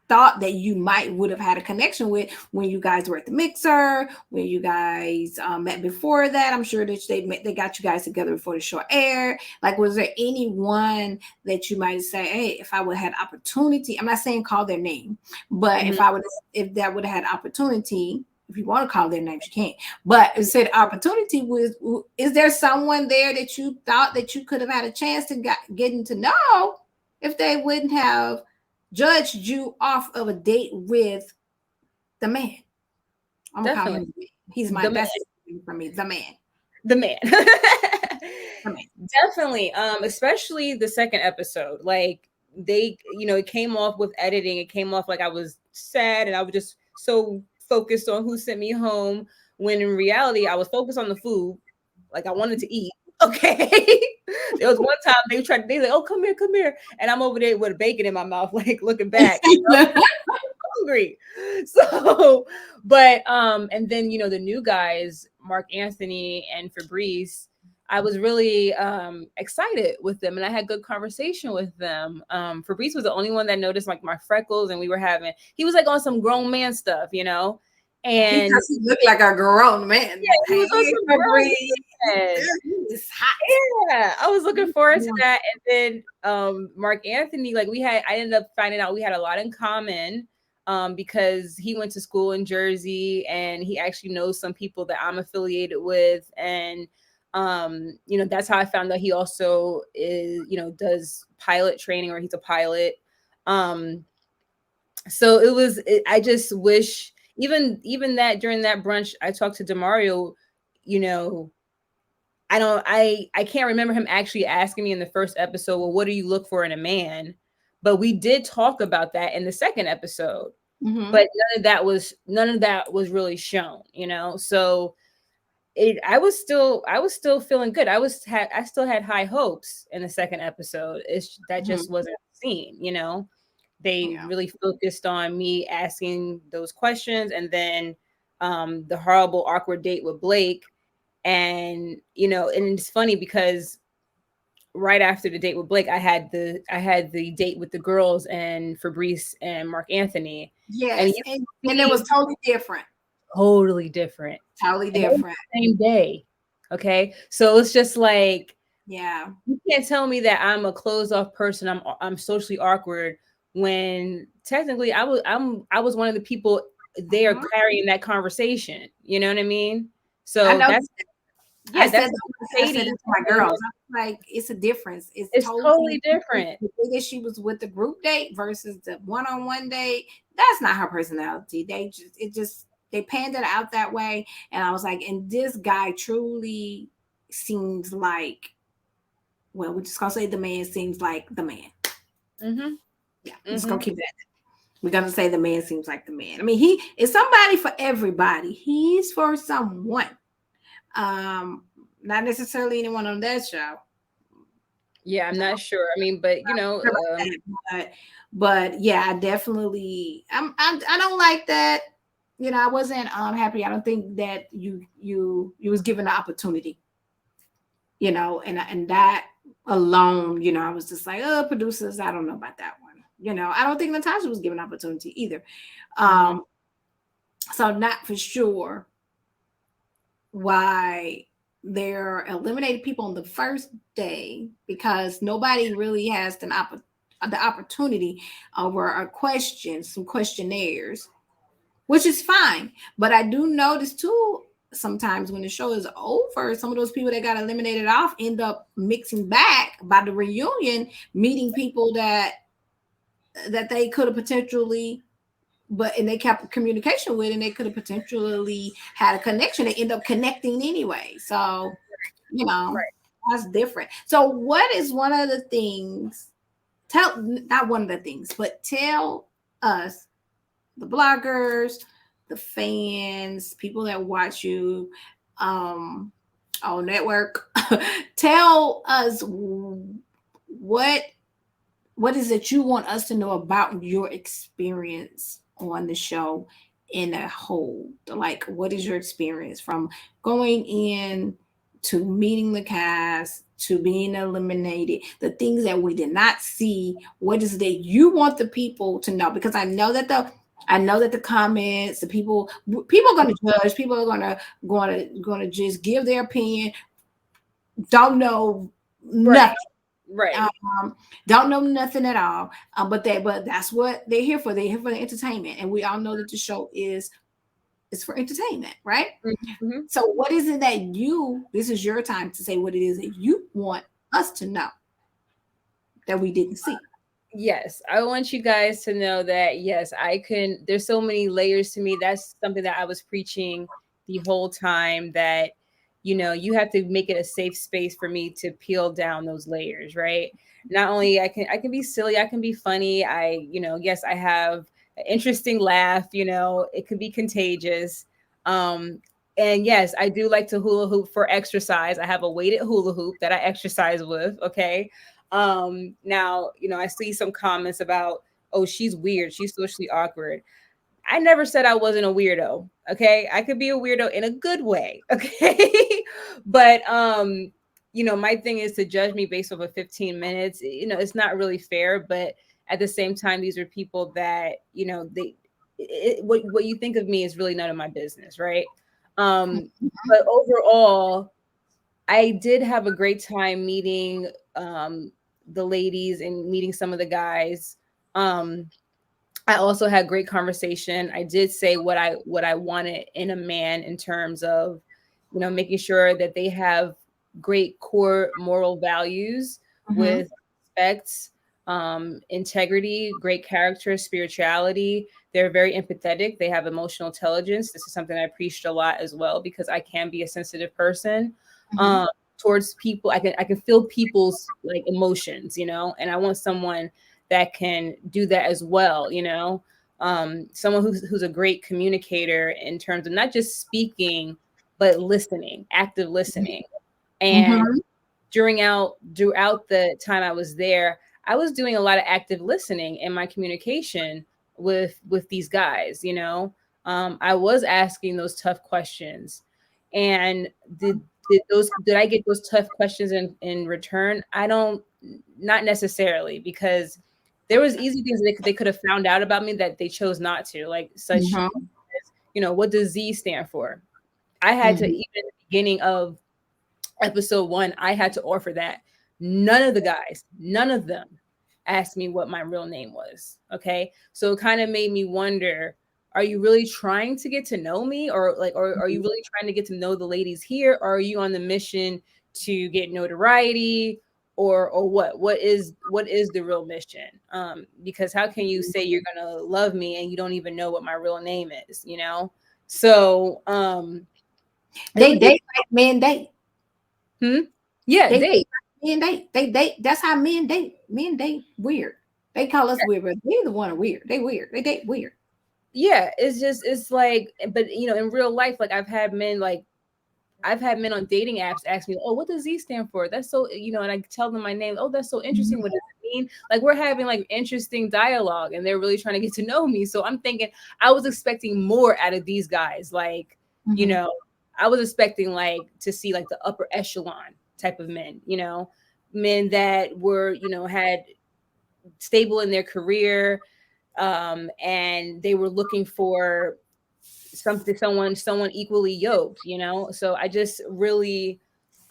thought that you might would have had a connection with when you guys were at the mixer, when you guys met before that? I'm sure that they got you guys together before the show aired. Like, was there anyone that you might say, hey, if I would have had opportunity, I'm not saying call their name, but Mhm. if that would have had opportunity, if you want to call their names, you can. But it said opportunity was, is there someone there that you thought that you could have had a chance to getting to know if they wouldn't have judged you off of a date with the man? I'm gonna call Definitely. him. He's my The man. that's for me. The man. The man. The man. Definitely. Especially the second episode. Like they, it came off with editing. It came off like I was sad and I was just so focused on who sent me home. When in reality, I was focused on the food. Like I wanted to eat. Okay. There was one time they like, oh, come here, come here. And I'm over there with bacon in my mouth, like looking back. Hungry. So, but and then the new guys, Mark Anthony and Fabrice, I was really excited with them and I had good conversation with them. Fabrice was the only one that noticed like my freckles, and he was like on some grown man stuff, He and does look like a grown man. yeah, he was on Hey, some grown Fabrice. man. It's hot. Yeah, I was looking forward to that. And then Mark Anthony, like I ended up finding out we had a lot in common, because he went to school in Jersey and he actually knows some people that I'm affiliated with. And that's how I found out he also is, does pilot training, or he's a pilot. So I just wish, even that during that brunch I talked to Demario, you know I can't remember him actually asking me in the first episode, well, what do you look for in a man? But we did talk about that in the second episode. Mm-hmm. But none of that was really shown, So I was still feeling good. I still had high hopes in the second episode. That just wasn't seen, They Yeah. really focused on me asking those questions, and then the horrible awkward date with Blake. And and it's funny because right after the date with Blake, I had the date with the girls and Fabrice and Mark Anthony, and Yes. you And it see was totally different. totally different, Totally and that was different. the same day. Okay, so it's just like, Yeah. you can't tell me that I'm a closed off person. I'm socially awkward when technically I was one of the people there Mhm. carrying that conversation. You know what I mean? I So know. that's I yeah, said that's that, what I said Sadie. it to my girls. I was like, it's a difference. It's It's totally totally different. the way that she was with the group date versus the one-on-one date. That's not her personality. They panned it out that way. And I was like, and this guy truly seems like, well, we're just gonna say the man seems like the man. Mm-hmm. Yeah, I'm just gonna Mm-hmm. keep it at that. We're gonna say the man seems like the man. I mean, he is somebody for everybody. He's for someone. Um, Not necessarily anyone on that show. Yeah, I'm No, not sure. I mean, but sure about that, but yeah, I definitely I don't like that. I wasn't happy. I don't think that you was given the opportunity. And that alone, I was just like, oh, producers, I don't know about that one. I don't think Natasha was given opportunity either. mm-hmm. Um, so not for sure why they're eliminating people on the first day, because nobody really has the opportunity over some questionnaires which is fine. But I do notice too, sometimes when the show is over, some of those people that got eliminated off end up mixing back by the reunion, meeting people that they could have potentially, and they kept communication with, and they could have potentially had a connection. They end up connecting anyway. So, Right. that's different. So what is one of the things, not one of the things, but tell us, the bloggers, the fans, people that watch you on network, tell us what is it you want us to know about your experience on the show in a whole? Like, what is your experience from going in to meeting the cast to being eliminated, the things that we did not see? What is it that you want the people to know? Because I know that the comments, the people are going to judge. People are going to just give their opinion. Don't know nothing. Right. Don't know nothing at all. But that's what they're here for. They're here for the entertainment, and we all know that the show is for entertainment, right? Mm-hmm. So, what is it that this is your time to say what it is that you want us to know that we didn't see? Yes, I want you guys to know that, yes, there's so many layers to me. That's something that I was preaching the whole time, that, you have to make it a safe space for me to peel down those layers, right? Not only I can be silly, I can be funny. Yes, I have an interesting laugh, it could be contagious. And yes, I do like to hula hoop for exercise. I have a weighted hula hoop that I exercise with. Okay. Now, I see some comments about, oh, she's weird, she's socially awkward. I never said I wasn't a weirdo. Okay. I could be a weirdo in a good way. Okay. But, my thing is to judge me based off of 15 minutes. It's not really fair, but at the same time, these are people that, what you think of me is really none of my business. Right. But overall, I did have a great time meeting, the ladies and meeting some of the guys. I also had great conversation. I did say what I wanted in a man, in terms of, making sure that they have great core moral values with respect, integrity, great character, spirituality. They're very empathetic. They have emotional intelligence. This is something I preached a lot as well, because I can be a sensitive person. Towards people, I can feel people's like emotions, and I want someone that can do that as well, someone who's a great communicator in terms of not just speaking, but listening, active listening. And throughout the time I was there, I was doing a lot of active listening in my communication with these guys. I was asking those tough questions, and did I get those tough questions in return? Not necessarily, because there was easy things that they could have found out about me that they chose not to, like such as, what does Z stand for? I had to, even at the beginning of episode 1, I had to offer that. None of them asked me what my real name was. Okay. So it kind of made me wonder, are you really trying to get to know me, or are you really trying to get to know the ladies here? Or are you on the mission to get notoriety, or what is the real mission? Because how can you say you're going to love me and you don't even know what my real name is, So, they date like men date. Yeah, they date. That's how men date. Men date weird. They call us weird, but they're the one weird. They weird. They date weird. Yeah, it's like, but in real life, like I've had men on dating apps ask me, oh, what does Z stand for? That's so, and I tell them my name. Oh, that's so interesting. What does it mean? Like, we're having like interesting dialogue, and they're really trying to get to know me. So I'm thinking, I was expecting more out of these guys. Like, I was expecting like to see like the upper echelon type of men, men that were, had stable in their career, and they were looking for someone equally yoked, So I just really,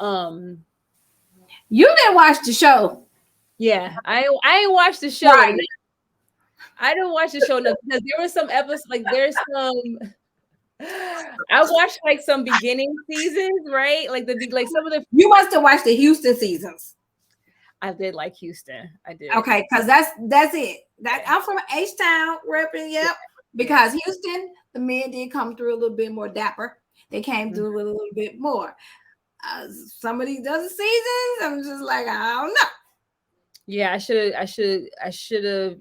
you didn't watch the show. Yeah, I watched the show. Right. I don't watch the show enough because there was some episodes, like there's some. I watched like some beginning seasons, right? Like like some of the. You must have watched the Houston seasons. I did like Houston. I did. Okay, because that's it. That I'm from H-Town, repping, yep. Because Houston, the men did come through a little bit more dapper. They came through with a little bit more. Some of these other seasons, I'm just like, I don't know. Yeah, I should have,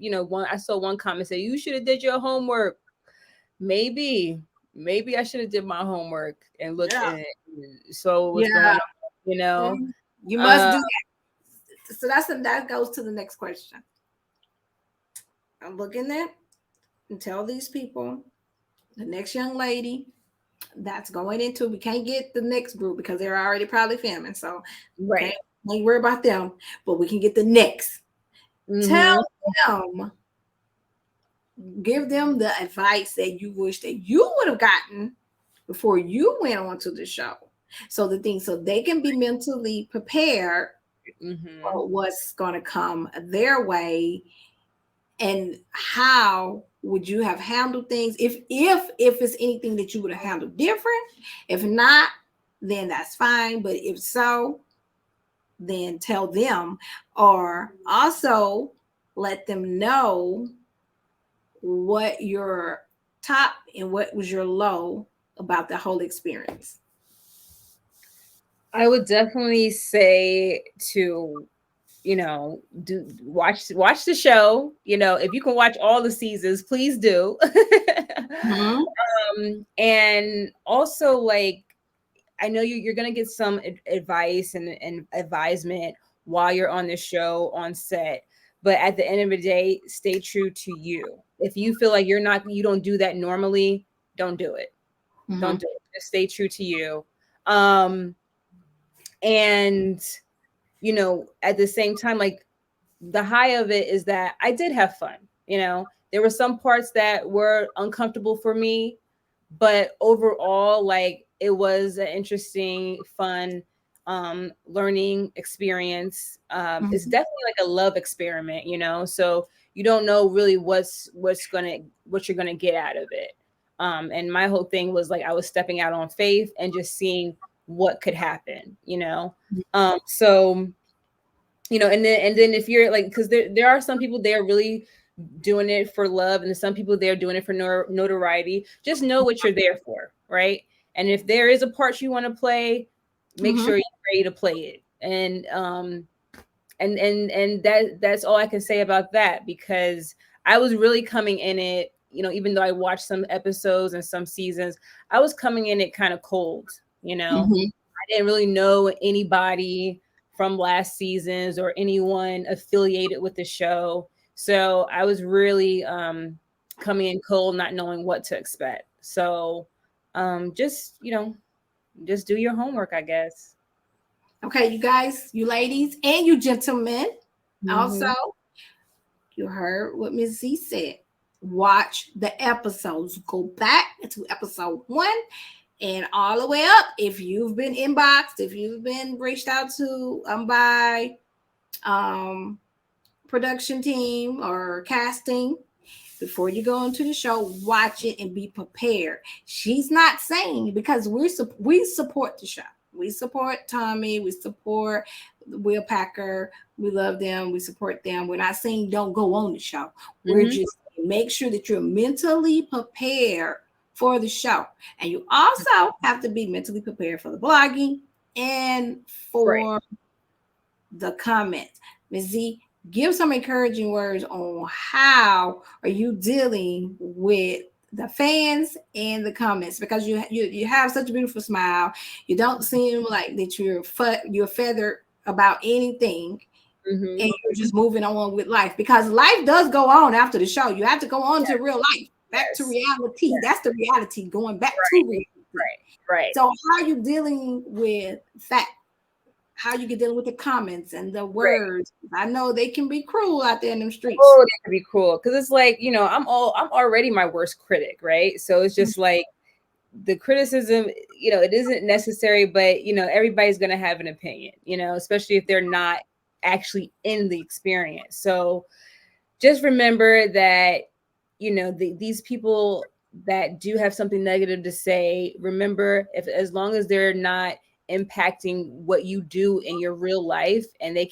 I saw one comment say you should have did your homework. Maybe I should have did my homework and looked at it. So what's going on, You must do that. So that goes to the next question. I'm looking at and tell these people, the next young lady that's going into, we can't get the next group because they're already probably filming. So right. Don't worry about them, but we can get the next. Tell them, give them the advice that you wish that you would have gotten before you went on to the show. So they can be mentally prepared for what's going to come their way. And how would you have handled things if it's anything that you would have handled different? If not, then that's fine. But if so, then tell them, or also let them know what your top and what was your low about the whole experience. I would definitely say to watch the show. If you can watch all the seasons, please do. And also, like, I know you're gonna get some advice and advisement while you're on the show on set, but at the end of the day, stay true to you. If you feel like you don't do that normally, don't do it. Don't do it. Just stay true to you. And at the same time, like, the high of it is that I did have fun. There were some parts that were uncomfortable for me, but overall, like, it was an interesting, fun, learning experience. It's definitely like a love experiment, so you don't know really what you're gonna get out of it. And my whole thing was like, I was stepping out on faith and just seeing what could happen, so, and then if you're like, because there are some people, they're really doing it for love, and some people, they're doing it for notoriety. Just know what you're there for, right? And if there is a part you want to play, make sure you're ready to play it. And that's all I can say about that, because I was really coming in it, even though I watched some episodes and some seasons, I was coming in it kind of cold. I didn't really know anybody from last seasons or anyone affiliated with the show. So I was really coming in cold, not knowing what to expect. So just do your homework, I guess. Okay, you guys, you ladies, and you gentlemen. Also, you heard what Ms. Z said. Watch the episodes. Go back to episode 1 and all the way up. If you've been inboxed, if you've been reached out to by production team or casting, before you go into the show, watch it and be prepared. She's not saying, because we support the show. We support Tommie. We support Will Packer. We love them. We support them. We're not saying don't go on the show. We're just saying make sure that you're mentally prepared for the show. And you also have to be mentally prepared for the blogging and for the comments. Ms. Z, give some encouraging words on how are you dealing with the fans and the comments, because you have such a beautiful smile. You don't seem like that you're feathered about anything, and you're just moving on with life, because life does go on after the show. You have to go on to real life, back to reality. That's the reality, going back to reality. Right. So how are you dealing with that? How you get dealing with the comments and the words? I know they can be cruel out there in them streets. Oh, they can be cruel, because it's like, I'm already my worst critic, right? So it's just like the criticism, it isn't necessary, but everybody's gonna have an opinion, especially if they're not actually in the experience. So just remember that, these people that do have something negative to say, remember, if as long as they're not impacting what you do in your real life, and they're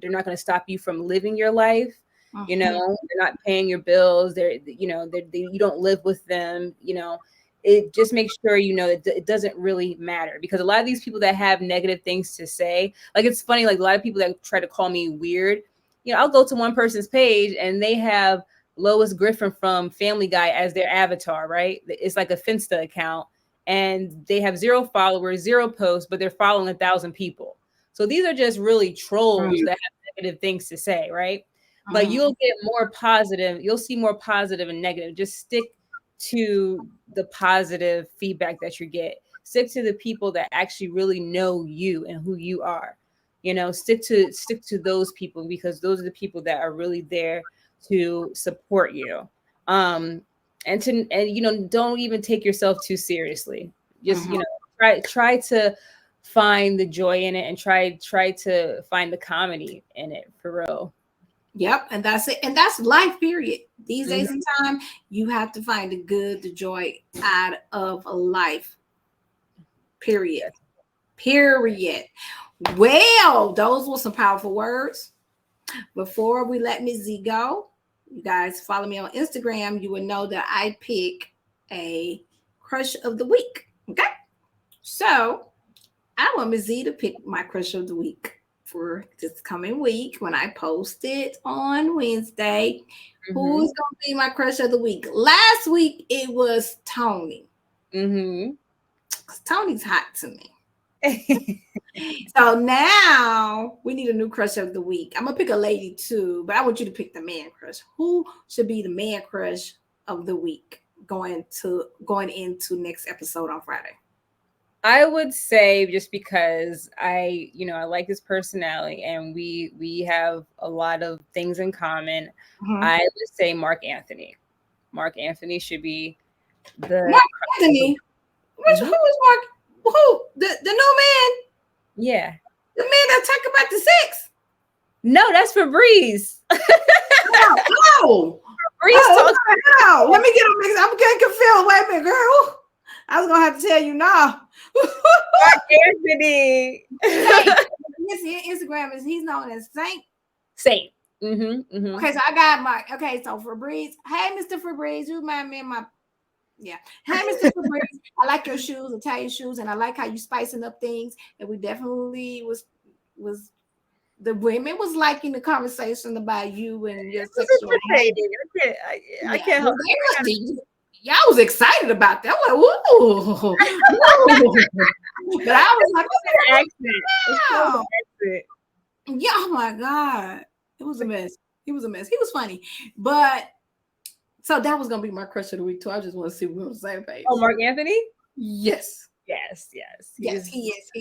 not going to stop you from living your life. They're not paying your bills. You don't live with them. It just makes sure it doesn't really matter, because a lot of these people that have negative things to say, like, it's funny, like a lot of people that try to call me weird, I'll go to one person's page and they have Lois Griffin from Family Guy as their avatar, right? It's like a Finsta account, and they have 0 followers, 0 posts, but they're following 1,000 people. So these are just really trolls that have negative things to say, right? But you'll get more positive. You'll see more positive and negative. Just stick to the positive feedback that you get. Stick to the people that actually really know you and who you are. Stick to those people, because those are the people that are really there to support you. And don't even take yourself too seriously. Just try to find the joy in it, and try to find the comedy in it, for real. Yep, and that's it. And that's life, period. These days and time, you have to find the good, the joy out of life. Period. Well, those were some powerful words. Before we let Ms. Z go, you guys follow me on Instagram. You will know that I pick a crush of the week. Okay? So I want Ms. Z to pick my crush of the week for this coming week when I post it on Wednesday. Who's going to be my crush of the week? Last week, it was Tommie. Tommie's hot to me. So now we need a new crush of the week. I'm going to pick a lady too, but I want you to pick the man crush. Who should be the man crush of the week going into next episode on Friday? I would say, just because I like his personality, and we have a lot of things in common. I would say Mark Anthony. Mark Anthony should be the Mark Anthony. Who is Mark? Who? The new man? Yeah. The man that talk about the sex? No, that's Febreze. Oh. Oh, let me get him mixed. I'm getting confused. Wait a minute, girl. I was gonna have to tell you now. Mark Anthony. His Instagram he's known as Saint. Saint. Okay, so I got my so Febreze. Hey, Mr. Febreze, you remind me of my Hey, Mr. Febreze, I like your shoes, Italian shoes, and I like how you spicing up things. And we definitely was the women was liking the conversation about you and your sexual. I can't help it. Y'all was excited about that. I'm like, woo. But I was like, wow. Yeah, oh my God. It was a mess. He was a mess. He was funny. But so that was gonna be my crush of the week too. I just want to see if we're on the same page. Oh, Mark Anthony? Yes. He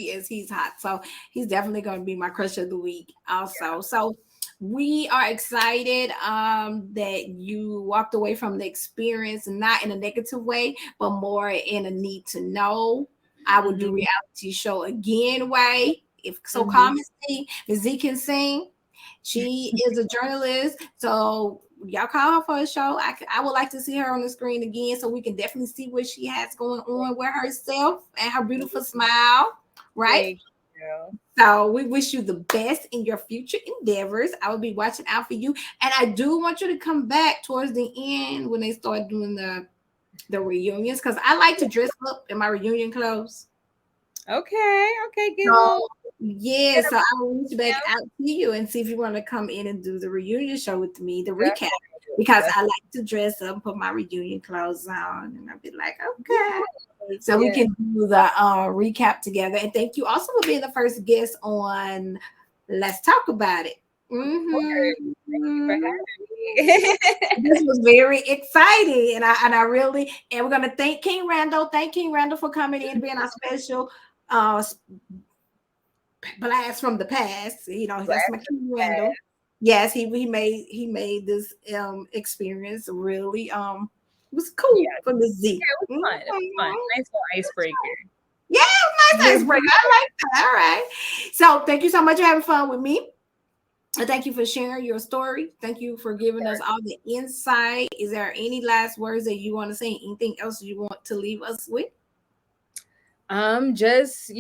is. He's hot. So he's definitely gonna be my crush of the week also. Yeah. So we are excited that you walked away from the experience, not in a negative way, but more in a need to know. I would do reality show again way. If so, comments Ms. Z can sing. She is a journalist, so y'all call her for a show. I would like to see her on the screen again, so we can definitely see what she has going on with herself and her beautiful smile, right? So we wish you the best in your future endeavors. I will be watching out for you, and I do want you to come back towards the end when they start doing the reunions, because I like to dress up in my reunion clothes. Okay, yeah, so I will reach back out to you and see if you want to come in and do the reunion show with me, the recap, because I like to dress up and put my reunion clothes on, and I'll be like, okay. So we can do the recap together. And thank you also for being the first guest on Let's Talk About It. This was very exciting, and I really, and we're gonna thank King Randall. Thank King Randall for coming in, being our special blast from the past. That's my King Randall. Yes, he made this experience really it was cool for the Z. Yeah, it was fun. It was fun. Nice little icebreaker. Yeah, nice icebreaker. I like that. All right. So thank you so much for having fun with me. Thank you for sharing your story. Thank you for giving us all the insight. Is there any last words that you want to say? Anything else you want to leave us with? Just,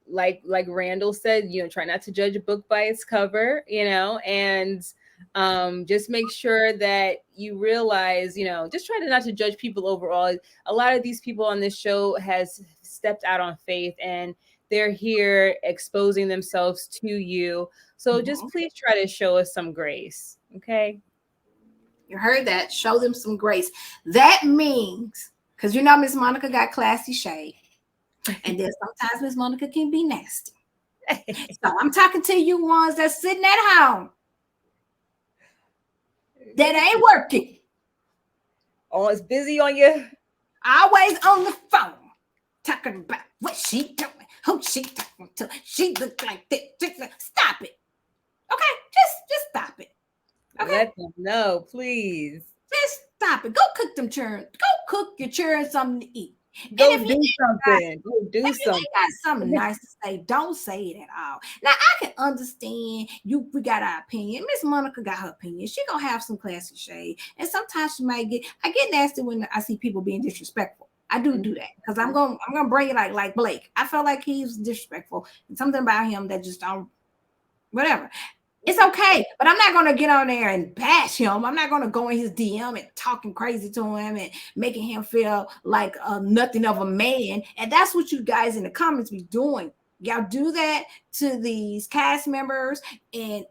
like Randall said, try not to judge a book by its cover, and just make sure that you realize, just try to not to judge people overall. A lot of these people on this show has stepped out on faith, and they're here exposing themselves to you. So just please try to show us some grace. Okay. You heard that. Show them some grace. That means, because Ms.Monica got classy shade. And then sometimes Ms.Monica can be nasty. So I'm talking to you ones that's sitting at home that ain't working. Oh, it's busy on you. Always on the phone. Talking about what she doing, who she talking to. She look like this. Stop it. Okay? Just stop it. Okay? Let them know, please. Just stop it. Go cook them churns. Go cook your churns something to eat. Go do something. Go do if something. You got something nice to say, don't say it at all. Now I can understand you. We got our opinion. Ms.Monica got her opinion. She gonna have some classy shade, and sometimes she might get. I get nasty when I see people being disrespectful. I do that because I'm gonna bring it like Blake. I felt like he's disrespectful, and something about him that just don't. Whatever. It's okay, but I'm not going to get on there and bash him. I'm not going to go in his DM and talking crazy to him and making him feel like nothing of a man. And that's what you guys in the comments be doing. Y'all do that to these cast members and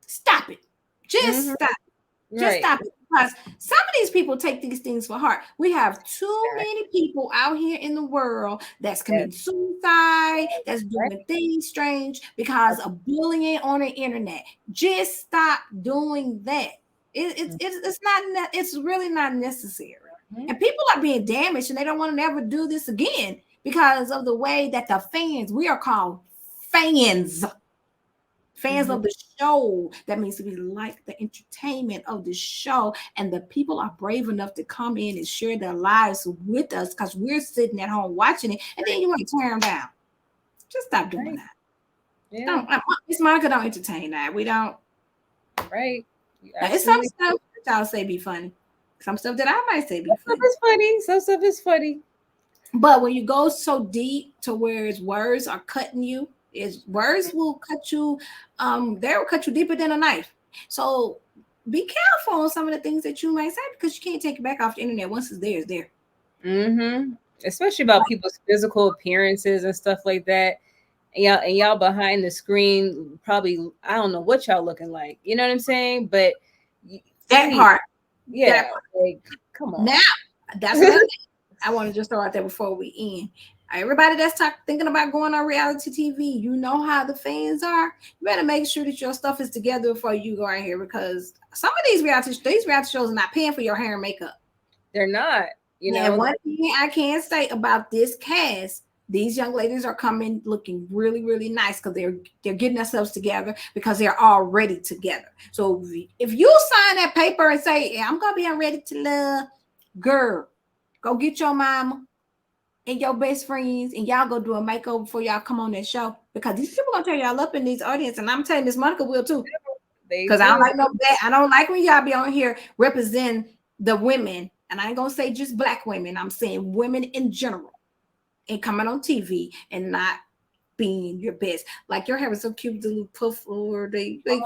stop it. Just stop it. Just stop it. Because some of these people take these things for heart. We have too many people out here in the world that's committing suicide, that's doing things strange because of bullying on the internet. Just stop doing that. It's not. It's really not necessary. And people are being damaged, and they don't want to never do this again because of the way that the fans. We are called fans. Fans of the show. That means we like the entertainment of the show, and the people are brave enough to come in and share their lives with us because we're sitting at home watching it, and then you want to tear them down. Just stop doing that. Yeah. Ms.Monica don't entertain that. We don't. Right. It's some stuff that y'all say be funny. Some stuff that I might say be funny. Some stuff is funny. Some stuff is funny. But when you go so deep to where its words are cutting you, words will cut you, they will cut you deeper than a knife. So be careful on some of the things that you might say because you can't take it back off the internet. Once it's there, it's there. Especially about people's physical appearances and stuff like that. And y'all behind the screen, probably, I don't know what y'all looking like. You know what I'm saying? But that part. Yeah. That part. Like, come on. Now, that's another thing I want to just throw out there before we end. Everybody that's thinking about going on reality TV, you know how the fans are. You better make sure that your stuff is together before you go out here because some of these reality shows are not paying for your hair and makeup. They're not. And one thing I can say about this cast, these young ladies are coming looking really, really nice because they're getting themselves together because they're already together. So if you sign that paper and say, yeah, I'm gonna be on Ready to Love, girl, go get your mama and your best friends, and y'all go do a makeover before y'all come on that show because these people gonna tear y'all up in these audience, and I'm telling Ms.Monica will too. Because I don't like no bad. I don't like when y'all be on here representing the women, and I ain't gonna say just black women. I'm saying women in general, and coming on TV and not being your best. Like your hair was so cute, the little puff, or you was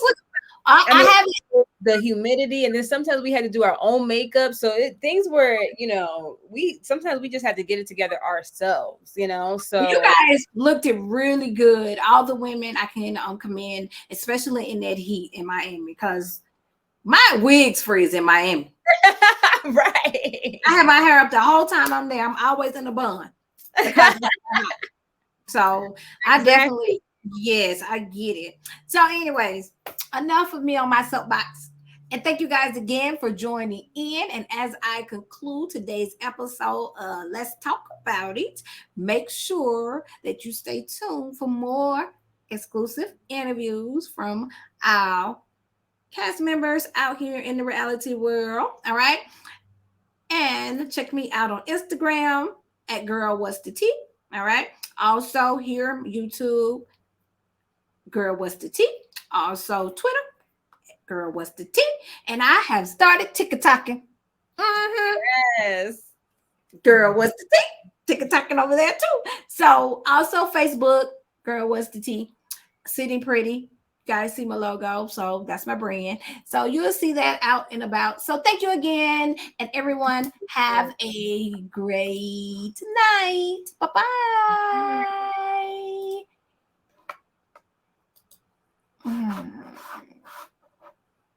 looking. I have the humidity, and then sometimes we had to do our own makeup. So things were, sometimes we just had to get it together ourselves, So you guys looked it really good. All the women I can commend, especially in that heat in Miami, because my wig's freeze in Miami. Right. I have my hair up the whole time I'm there. I'm always in a bun. So I definitely. Yes, I get it. So anyways, enough of me on my soapbox. And thank you guys again for joining in. And as I conclude today's episode, let's talk about it. Make sure that you stay tuned for more exclusive interviews from our cast members out here in the reality world. All right. And check me out on Instagram at Girl What's the Tea. All right. Also here, YouTube, Girl What's the Tea. Also Twitter, Girl What's the Tea. And I have started TikToking. Yes. Girl What's the Tea. TikToking over there too. So also Facebook, Girl What's the Tea. Sitting Pretty. Guys see my logo, so that's my brand. So you'll see that out and about. So thank you again, and everyone have a great night. Bye-bye.